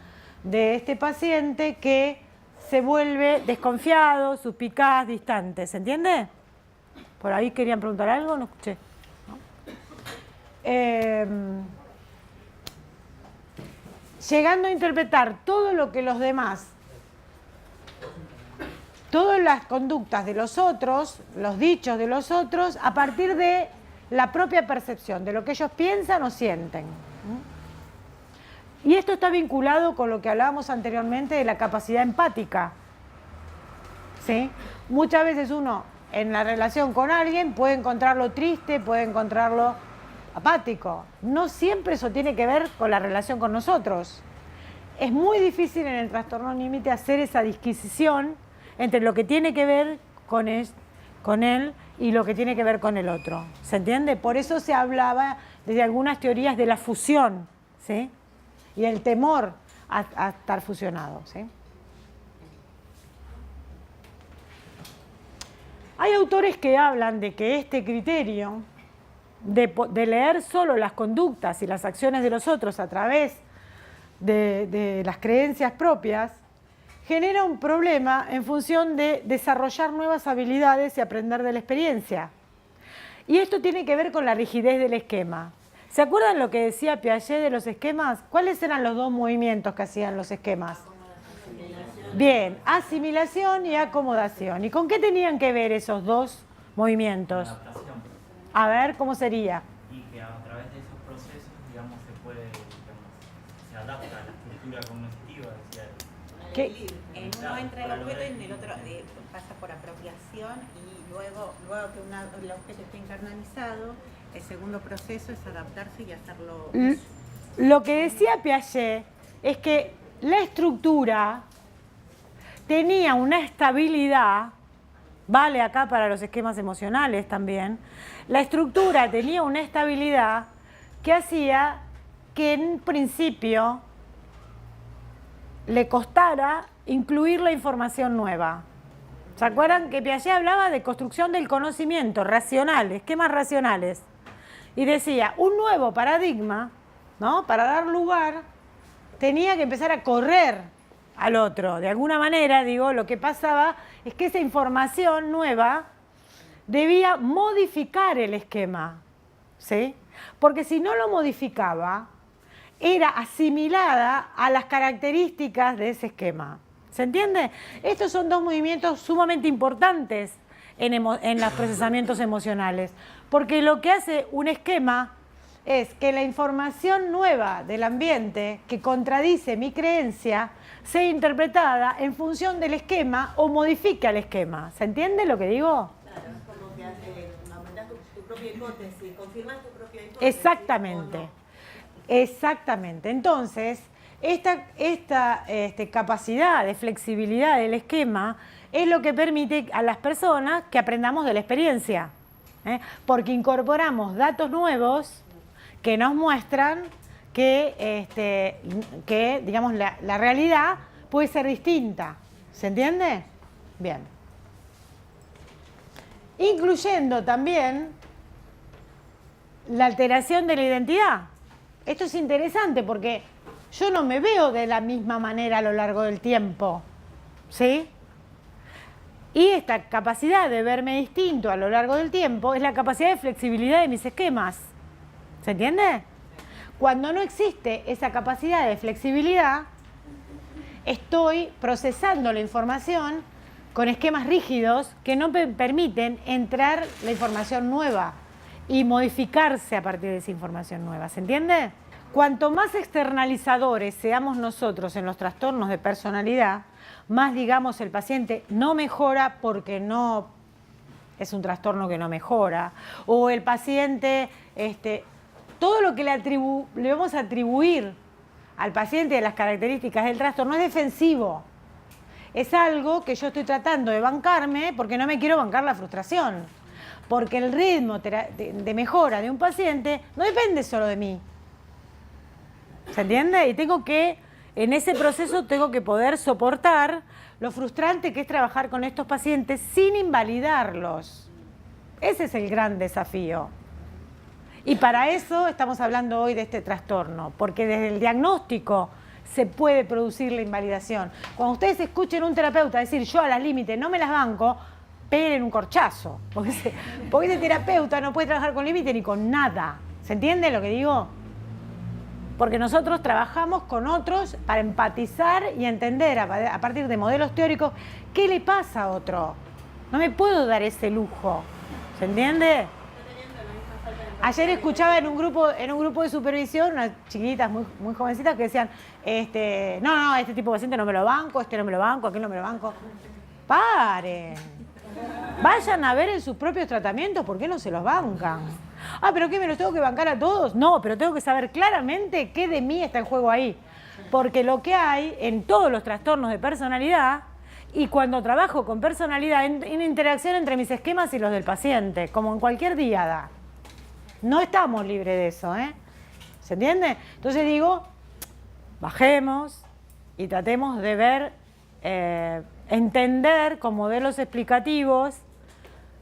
de este paciente que se vuelve desconfiado, suspicaz, distante. ¿Se entiende? ¿Por ahí querían preguntar algo? No escuché. Llegando a interpretar todo lo que los demás, todas las conductas de los otros, los dichos de los otros, a partir de la propia percepción, de lo que ellos piensan o sienten. Y esto está vinculado con lo que hablábamos anteriormente de la capacidad empática. ¿Sí? Muchas veces uno en la relación con alguien puede encontrarlo triste, puede encontrarlo apático. No siempre eso tiene que ver con la relación con nosotros. Es muy difícil en el trastorno límite hacer esa disquisición entre lo que tiene que ver con él y lo que tiene que ver con el otro. ¿Se entiende? Por eso se hablaba desde algunas teorías de la fusión, ¿sí? Y el temor a estar fusionado, ¿sí? Hay autores que hablan de que este criterio de leer solo las conductas y las acciones de los otros a través de las creencias propias genera un problema en función de desarrollar nuevas habilidades y aprender de la experiencia. Y esto tiene que ver con la rigidez del esquema. ¿Se acuerdan lo que decía Piaget de los esquemas? ¿Cuáles eran los dos movimientos que hacían los esquemas? Bien, asimilación y acomodación. ¿Y con qué tenían que ver esos dos movimientos? Adaptación. A ver, ¿cómo sería? Y que a través de esos procesos, digamos, se puede, digamos, se adapta a la estructura cognitiva, decía él. ¿Qué? En uno entra el objeto y en el otro pasa por apropiación y luego que el objeto esté internalizado, el segundo proceso es adaptarse y hacerlo. Lo que decía Piaget es que la estructura tenía una estabilidad, vale acá para los esquemas emocionales también, la estructura tenía una estabilidad que hacía que en principio le costara incluir la información nueva. ¿Se acuerdan que Piaget hablaba de construcción del conocimiento racional, esquemas racionales? Y decía, un nuevo paradigma, ¿no? Para dar lugar, tenía que empezar a correr al otro. De alguna manera, digo, lo que pasaba es que esa información nueva debía modificar el esquema, ¿sí? Porque si no lo modificaba, era asimilada a las características de ese esquema. ¿Se entiende? Estos son dos movimientos sumamente importantes en los procesamientos emocionales, porque lo que hace un esquema es que la información nueva del ambiente que contradice mi creencia sea interpretada en función del esquema o modifique el esquema. ¿Se entiende lo que digo? Claro, es como que aumentás tu propia hipótesis, confirmás tu propia hipótesis. Exactamente. ¿O no? Exactamente. Entonces, esta capacidad de flexibilidad del esquema es lo que permite a las personas que aprendamos de la experiencia, porque incorporamos datos nuevos que nos muestran que digamos, la realidad puede ser distinta. ¿Se entiende? Bien. Incluyendo también la alteración de la identidad. Esto es interesante porque yo no me veo de la misma manera a lo largo del tiempo, ¿sí? Y esta capacidad de verme distinto a lo largo del tiempo es la capacidad de flexibilidad de mis esquemas. ¿Se entiende? Cuando no existe esa capacidad de flexibilidad, estoy procesando la información con esquemas rígidos que no me permiten entrar la información nueva y modificarse a partir de esa información nueva. ¿Se entiende? Cuanto más externalizadores seamos nosotros en los trastornos de personalidad, más, digamos, el paciente no mejora porque no es un trastorno que no mejora, o el paciente, todo lo que le vamos a atribuir al paciente de las características del trastorno es defensivo. Es algo que yo estoy tratando de bancarme porque no me quiero bancar la frustración. Porque el ritmo de mejora de un paciente no depende solo de mí. ¿Se entiende? Y en ese proceso tengo que poder soportar lo frustrante que es trabajar con estos pacientes sin invalidarlos. Ese es el gran desafío. Y para eso estamos hablando hoy de este trastorno, porque desde el diagnóstico se puede producir la invalidación. Cuando ustedes escuchen a un terapeuta decir yo a las límites no me las banco, peguen un corchazo, porque ese terapeuta no puede trabajar con límite ni con nada. ¿Se entiende lo que digo? Porque nosotros trabajamos con otros para empatizar y entender a partir de modelos teóricos qué le pasa a otro. No me puedo dar ese lujo. ¿Se entiende? Ayer escuchaba en un grupo de supervisión unas chiquititas muy, muy jovencitas que decían, no, este tipo de paciente no me lo banco, no me lo banco, aquel no me lo banco. ¡Paren! Vayan a ver en sus propios tratamientos por qué no se los bancan. Ah, ¿pero qué, me los tengo que bancar a todos? No, pero tengo que saber claramente qué de mí está en juego ahí. Porque lo que hay en todos los trastornos de personalidad, y cuando trabajo con personalidad, en interacción entre mis esquemas y los del paciente, como en cualquier diada. No estamos libres de eso, ¿eh? ¿Se entiende? Entonces digo, bajemos y tratemos de ver, entender con modelos explicativos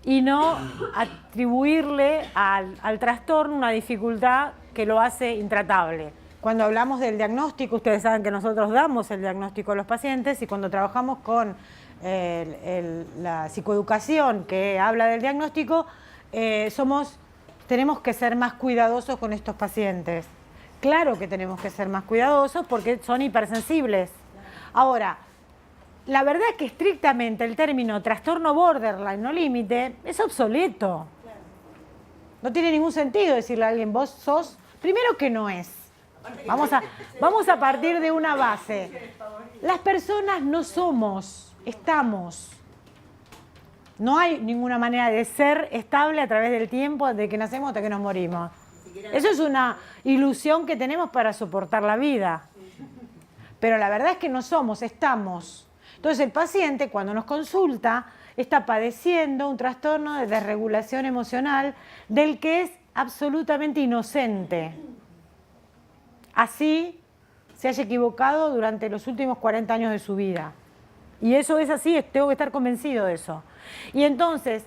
y no atribuirle al trastorno una dificultad que lo hace intratable. Cuando hablamos del diagnóstico, ustedes saben que nosotros damos el diagnóstico a los pacientes, y cuando trabajamos con la psicoeducación que habla del diagnóstico, tenemos que ser más cuidadosos con estos pacientes. Claro que tenemos que ser más cuidadosos porque son hipersensibles. Ahora, la verdad es que estrictamente el término trastorno borderline no límite es obsoleto. No tiene ningún sentido decirle a alguien, vos sos, primero que no es. Vamos a partir de una base. Las personas no somos, estamos. No hay ninguna manera de ser estable a través del tiempo, desde que nacemos hasta que nos morimos. Eso es una ilusión que tenemos para soportar la vida. Pero la verdad es que no somos, estamos. Entonces el paciente cuando nos consulta está padeciendo un trastorno de desregulación emocional del que es absolutamente inocente. Así se haya equivocado durante los últimos 40 años de su vida. Y eso es así, tengo que estar convencido de eso. Y entonces,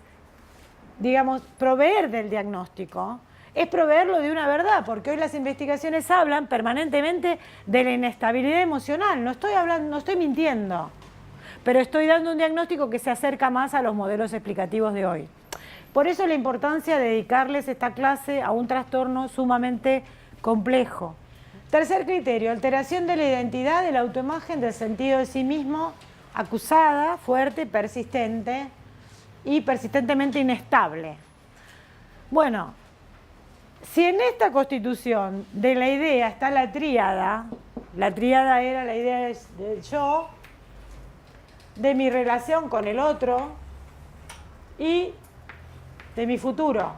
digamos, proveer del diagnóstico es proveerlo de una verdad, porque hoy las investigaciones hablan permanentemente de la inestabilidad emocional. No estoy mintiendo, pero estoy dando un diagnóstico que se acerca más a los modelos explicativos de hoy. Por eso la importancia de dedicarles esta clase a un trastorno sumamente complejo. Tercer criterio, alteración de la identidad, de la autoimagen, del sentido de sí mismo, acusada, fuerte, persistente y persistentemente inestable. Bueno, si en esta constitución de la idea está la tríada era la idea del yo, de mi relación con el otro y de mi futuro.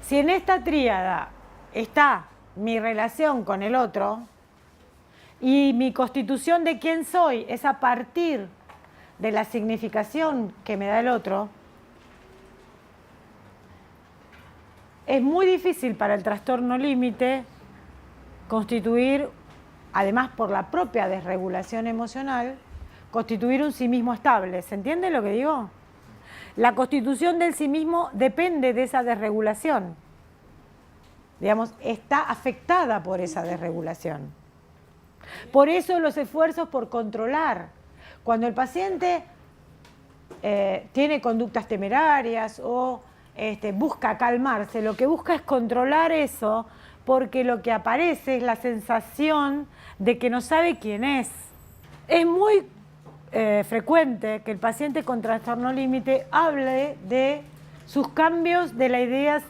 Si en esta tríada está mi relación con el otro y mi constitución de quién soy es a partir de la significación que me da el otro, es muy difícil para el trastorno límite constituir, además por la propia desregulación emocional, constituir un sí mismo estable. ¿Se entiende lo que digo? La constitución del sí mismo depende de esa desregulación. Digamos, está afectada por esa desregulación. Por eso los esfuerzos por controlar. Cuando el paciente tiene conductas temerarias o busca calmarse, lo que busca es controlar eso, porque lo que aparece es la sensación de que no sabe quién es. Es muy frecuente que el paciente con trastorno límite hable de sus cambios de la idea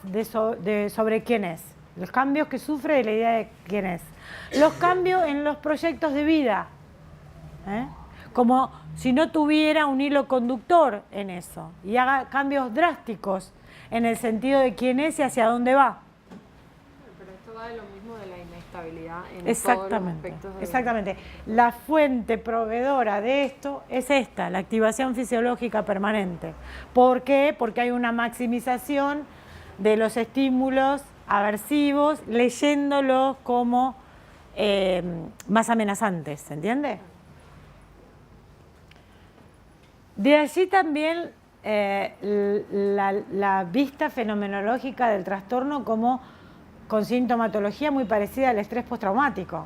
sobre quién es, los cambios que sufre de la idea de quién es, los cambios en los proyectos de vida, como si no tuviera un hilo conductor en eso, y haga cambios drásticos en el sentido de quién es y hacia dónde va. Pero esto va de lo mismo de la inestabilidad en Exactamente, todos los aspectos de exactamente. La fuente proveedora de esto es esta, la activación fisiológica permanente. ¿Por qué? Porque hay una maximización de los estímulos aversivos, leyéndolos como más amenazantes, ¿se entiende? De allí también la vista fenomenológica del trastorno como con sintomatología muy parecida al estrés postraumático.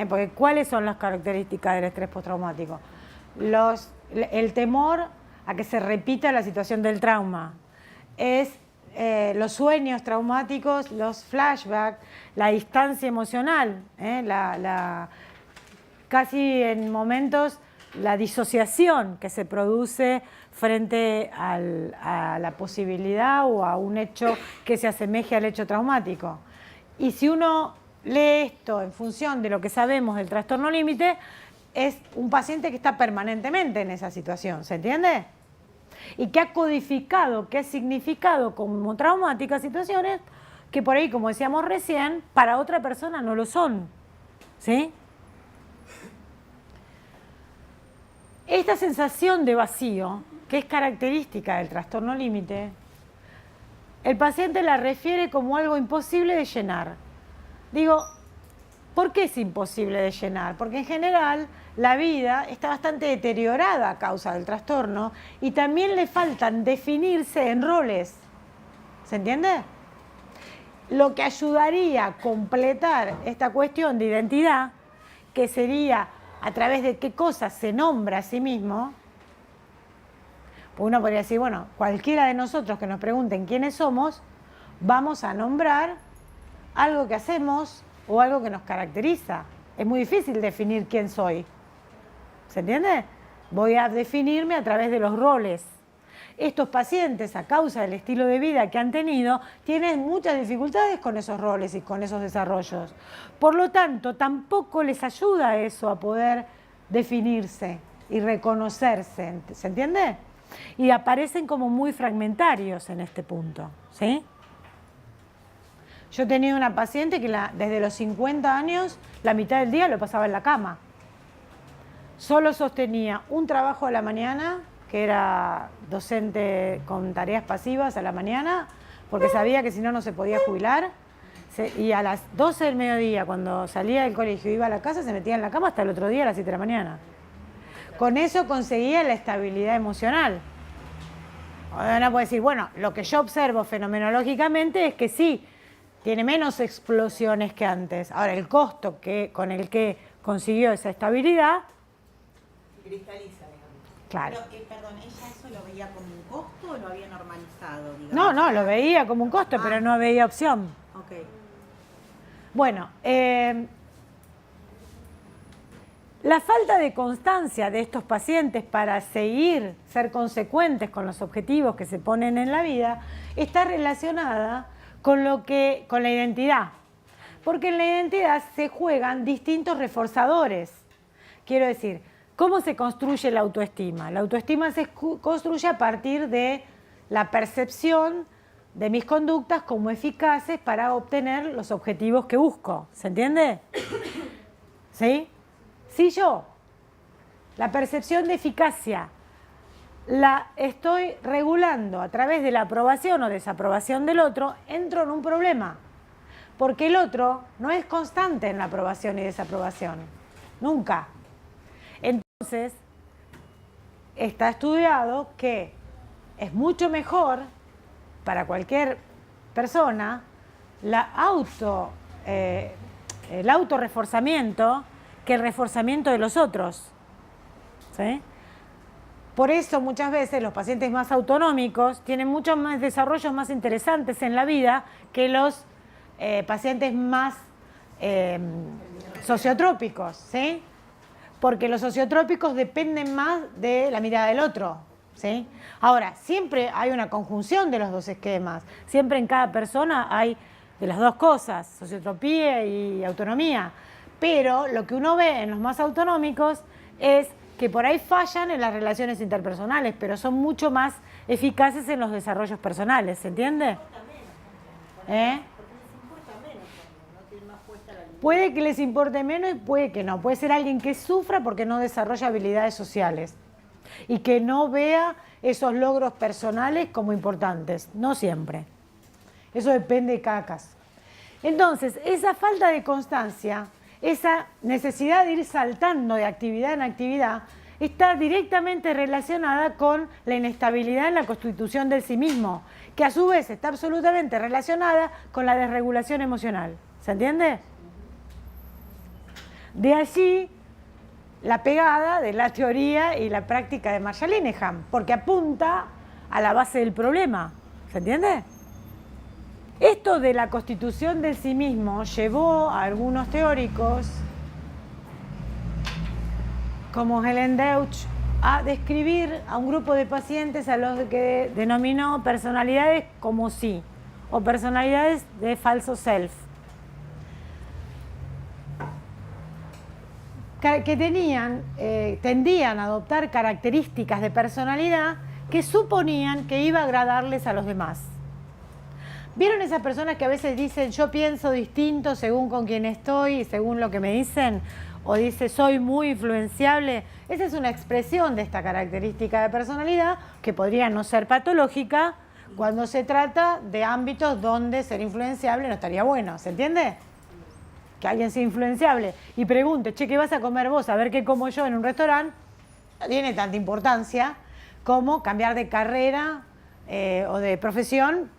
Porque ¿cuáles son las características del estrés postraumático? El temor a que se repita la situación del trauma. Es los sueños traumáticos, los flashbacks, la distancia emocional, casi en momentos la disociación que se produce frente a la posibilidad o a un hecho que se asemeje al hecho traumático. Y si uno lee esto en función de lo que sabemos del trastorno límite, es un paciente que está permanentemente en esa situación, ¿se entiende? Y que ha codificado, que ha significado como traumáticas situaciones que por ahí, como decíamos recién, para otra persona no lo son, ¿sí? Esta sensación de vacío, que es característica del trastorno límite, el paciente la refiere como algo imposible de llenar. Digo, ¿por qué es imposible de llenar? Porque en general la vida está bastante deteriorada a causa del trastorno y también le faltan definirse en roles. ¿Se entiende? Lo que ayudaría a completar esta cuestión de identidad, que sería a través de qué cosas se nombra a sí mismo, Uno podría decir, bueno, cualquiera de nosotros que nos pregunten quiénes somos, vamos a nombrar algo que hacemos o algo que nos caracteriza. Es muy difícil definir quién soy. ¿Se entiende? Voy a definirme a través de los roles. Estos pacientes, a causa del estilo de vida que han tenido, tienen muchas dificultades con esos roles y con esos desarrollos. Por lo tanto, tampoco les ayuda eso a poder definirse y reconocerse. ¿Se entiende? Y aparecen como muy fragmentarios en este punto. ¿Sí? Yo tenía una paciente que desde los 50 años, la mitad del día lo pasaba en la cama. Solo sostenía un trabajo a la mañana, que era docente con tareas pasivas a la mañana, porque sabía que si no, no se podía jubilar. Y a las 12 del mediodía, cuando salía del colegio y iba a la casa, se metía en la cama hasta el otro día a las 7 de la mañana. Con eso conseguía la estabilidad emocional. Ahora puede decir, bueno, lo que yo observo fenomenológicamente es que sí, tiene menos explosiones que antes. Ahora, el costo con el que consiguió esa estabilidad... Cristaliza, digamos. Claro. Pero, perdón, ¿ella eso lo veía como un costo o lo había normalizado? Digamos? No, lo veía como un costo, pero no veía opción. Ok. Bueno, la falta de constancia de estos pacientes para ser consecuentes con los objetivos que se ponen en la vida está relacionada con la identidad. Porque en la identidad se juegan distintos reforzadores. Quiero decir, ¿cómo se construye la autoestima? La autoestima se construye a partir de la percepción de mis conductas como eficaces para obtener los objetivos que busco. ¿Se entiende? ¿Sí? Si yo la percepción de eficacia la estoy regulando a través de la aprobación o desaprobación del otro, entro en un problema. Porque el otro no es constante en la aprobación y desaprobación. Nunca. Entonces, está estudiado que es mucho mejor para cualquier persona el autorreforzamiento que el reforzamiento de los otros. ¿Sí? Por eso muchas veces los pacientes más autonómicos tienen muchos más desarrollos más interesantes en la vida que los pacientes más sociotrópicos, ¿sí? Porque los sociotrópicos dependen más de la mirada del otro, ¿sí? Ahora, siempre hay una conjunción de los dos esquemas, siempre en cada persona hay de las dos cosas, sociotropía y autonomía, pero lo que uno ve en los más autonómicos es que por ahí fallan en las relaciones interpersonales, pero son mucho más eficaces en los desarrollos personales, ¿se entiende? Puede que les importe menos y puede que no. Puede ser alguien que sufra porque no desarrolla habilidades sociales y que no vea esos logros personales como importantes, no siempre. Eso depende de cada caso. Entonces, esa falta de constancia, esa necesidad de ir saltando de actividad en actividad, está directamente relacionada con la inestabilidad en la constitución del sí mismo, que a su vez está absolutamente relacionada con la desregulación emocional. ¿Se entiende? De allí la pegada de la teoría y la práctica de Marshall Linehan, porque apunta a la base del problema. ¿Se entiende? Esto de la constitución del sí mismo llevó a algunos teóricos, como Helen Deutsch, a describir a un grupo de pacientes a los que denominó personalidades como sí, o personalidades de falso self, que tendían a adoptar características de personalidad que suponían que iba a agradarles a los demás. ¿Vieron esas personas que a veces dicen yo pienso distinto según con quién estoy y según lo que me dicen? O dice soy muy influenciable. Esa es una expresión de esta característica de personalidad que podría no ser patológica cuando se trata de ámbitos donde ser influenciable no estaría bueno. ¿Se entiende? Que alguien sea influenciable y pregunte, che, ¿qué vas a comer vos? A ver qué como yo en un restaurante. No tiene tanta importancia como cambiar de carrera o de profesión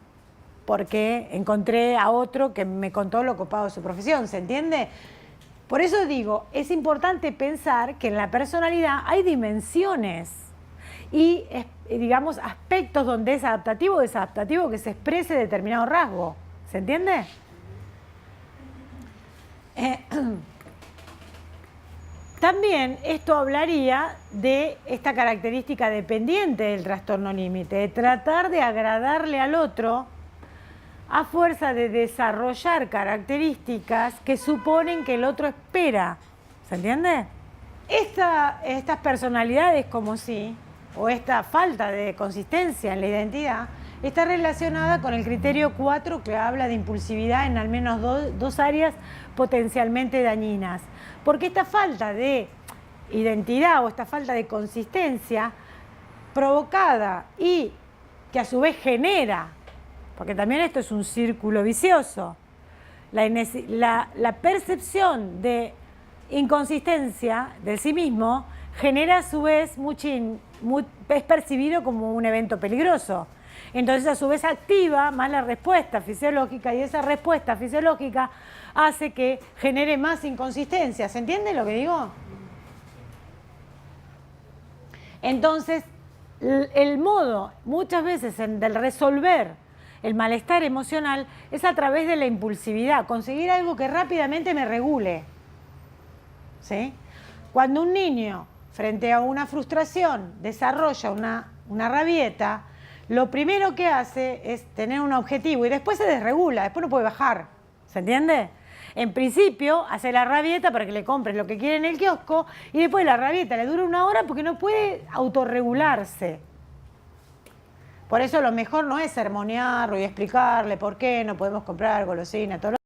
porque encontré a otro que me contó lo copado de su profesión, ¿se entiende? Por eso digo, es importante pensar que en la personalidad hay dimensiones y, digamos, aspectos donde es adaptativo o desadaptativo que se exprese determinado rasgo. ¿Se entiende? También esto hablaría de esta característica dependiente del trastorno límite, de tratar de agradarle al otro a fuerza de desarrollar características que suponen que el otro espera. ¿Se entiende? Estas personalidades como sí, o esta falta de consistencia en la identidad, está relacionada con el criterio 4 que habla de impulsividad en al menos dos áreas potencialmente dañinas. Porque esta falta de identidad o esta falta de consistencia provocada y que a su vez genera, porque también esto es un círculo vicioso, la percepción de inconsistencia de sí mismo genera a su vez es percibido como un evento peligroso. Entonces a su vez activa más la respuesta fisiológica y esa respuesta fisiológica hace que genere más inconsistencia. ¿Se entiende lo que digo? Entonces el modo muchas veces del resolver el malestar emocional es a través de la impulsividad, conseguir algo que rápidamente me regule. ¿Sí? Cuando un niño frente a una frustración desarrolla una rabieta, lo primero que hace es tener un objetivo y después se desregula, después no puede bajar. ¿Se entiende? En principio hace la rabieta para que le compren lo que quiere en el kiosco y después la rabieta le dura 1 hora porque no puede autorregularse. Por eso lo mejor no es sermonearlo y explicarle por qué no podemos comprar golosinas, todo lo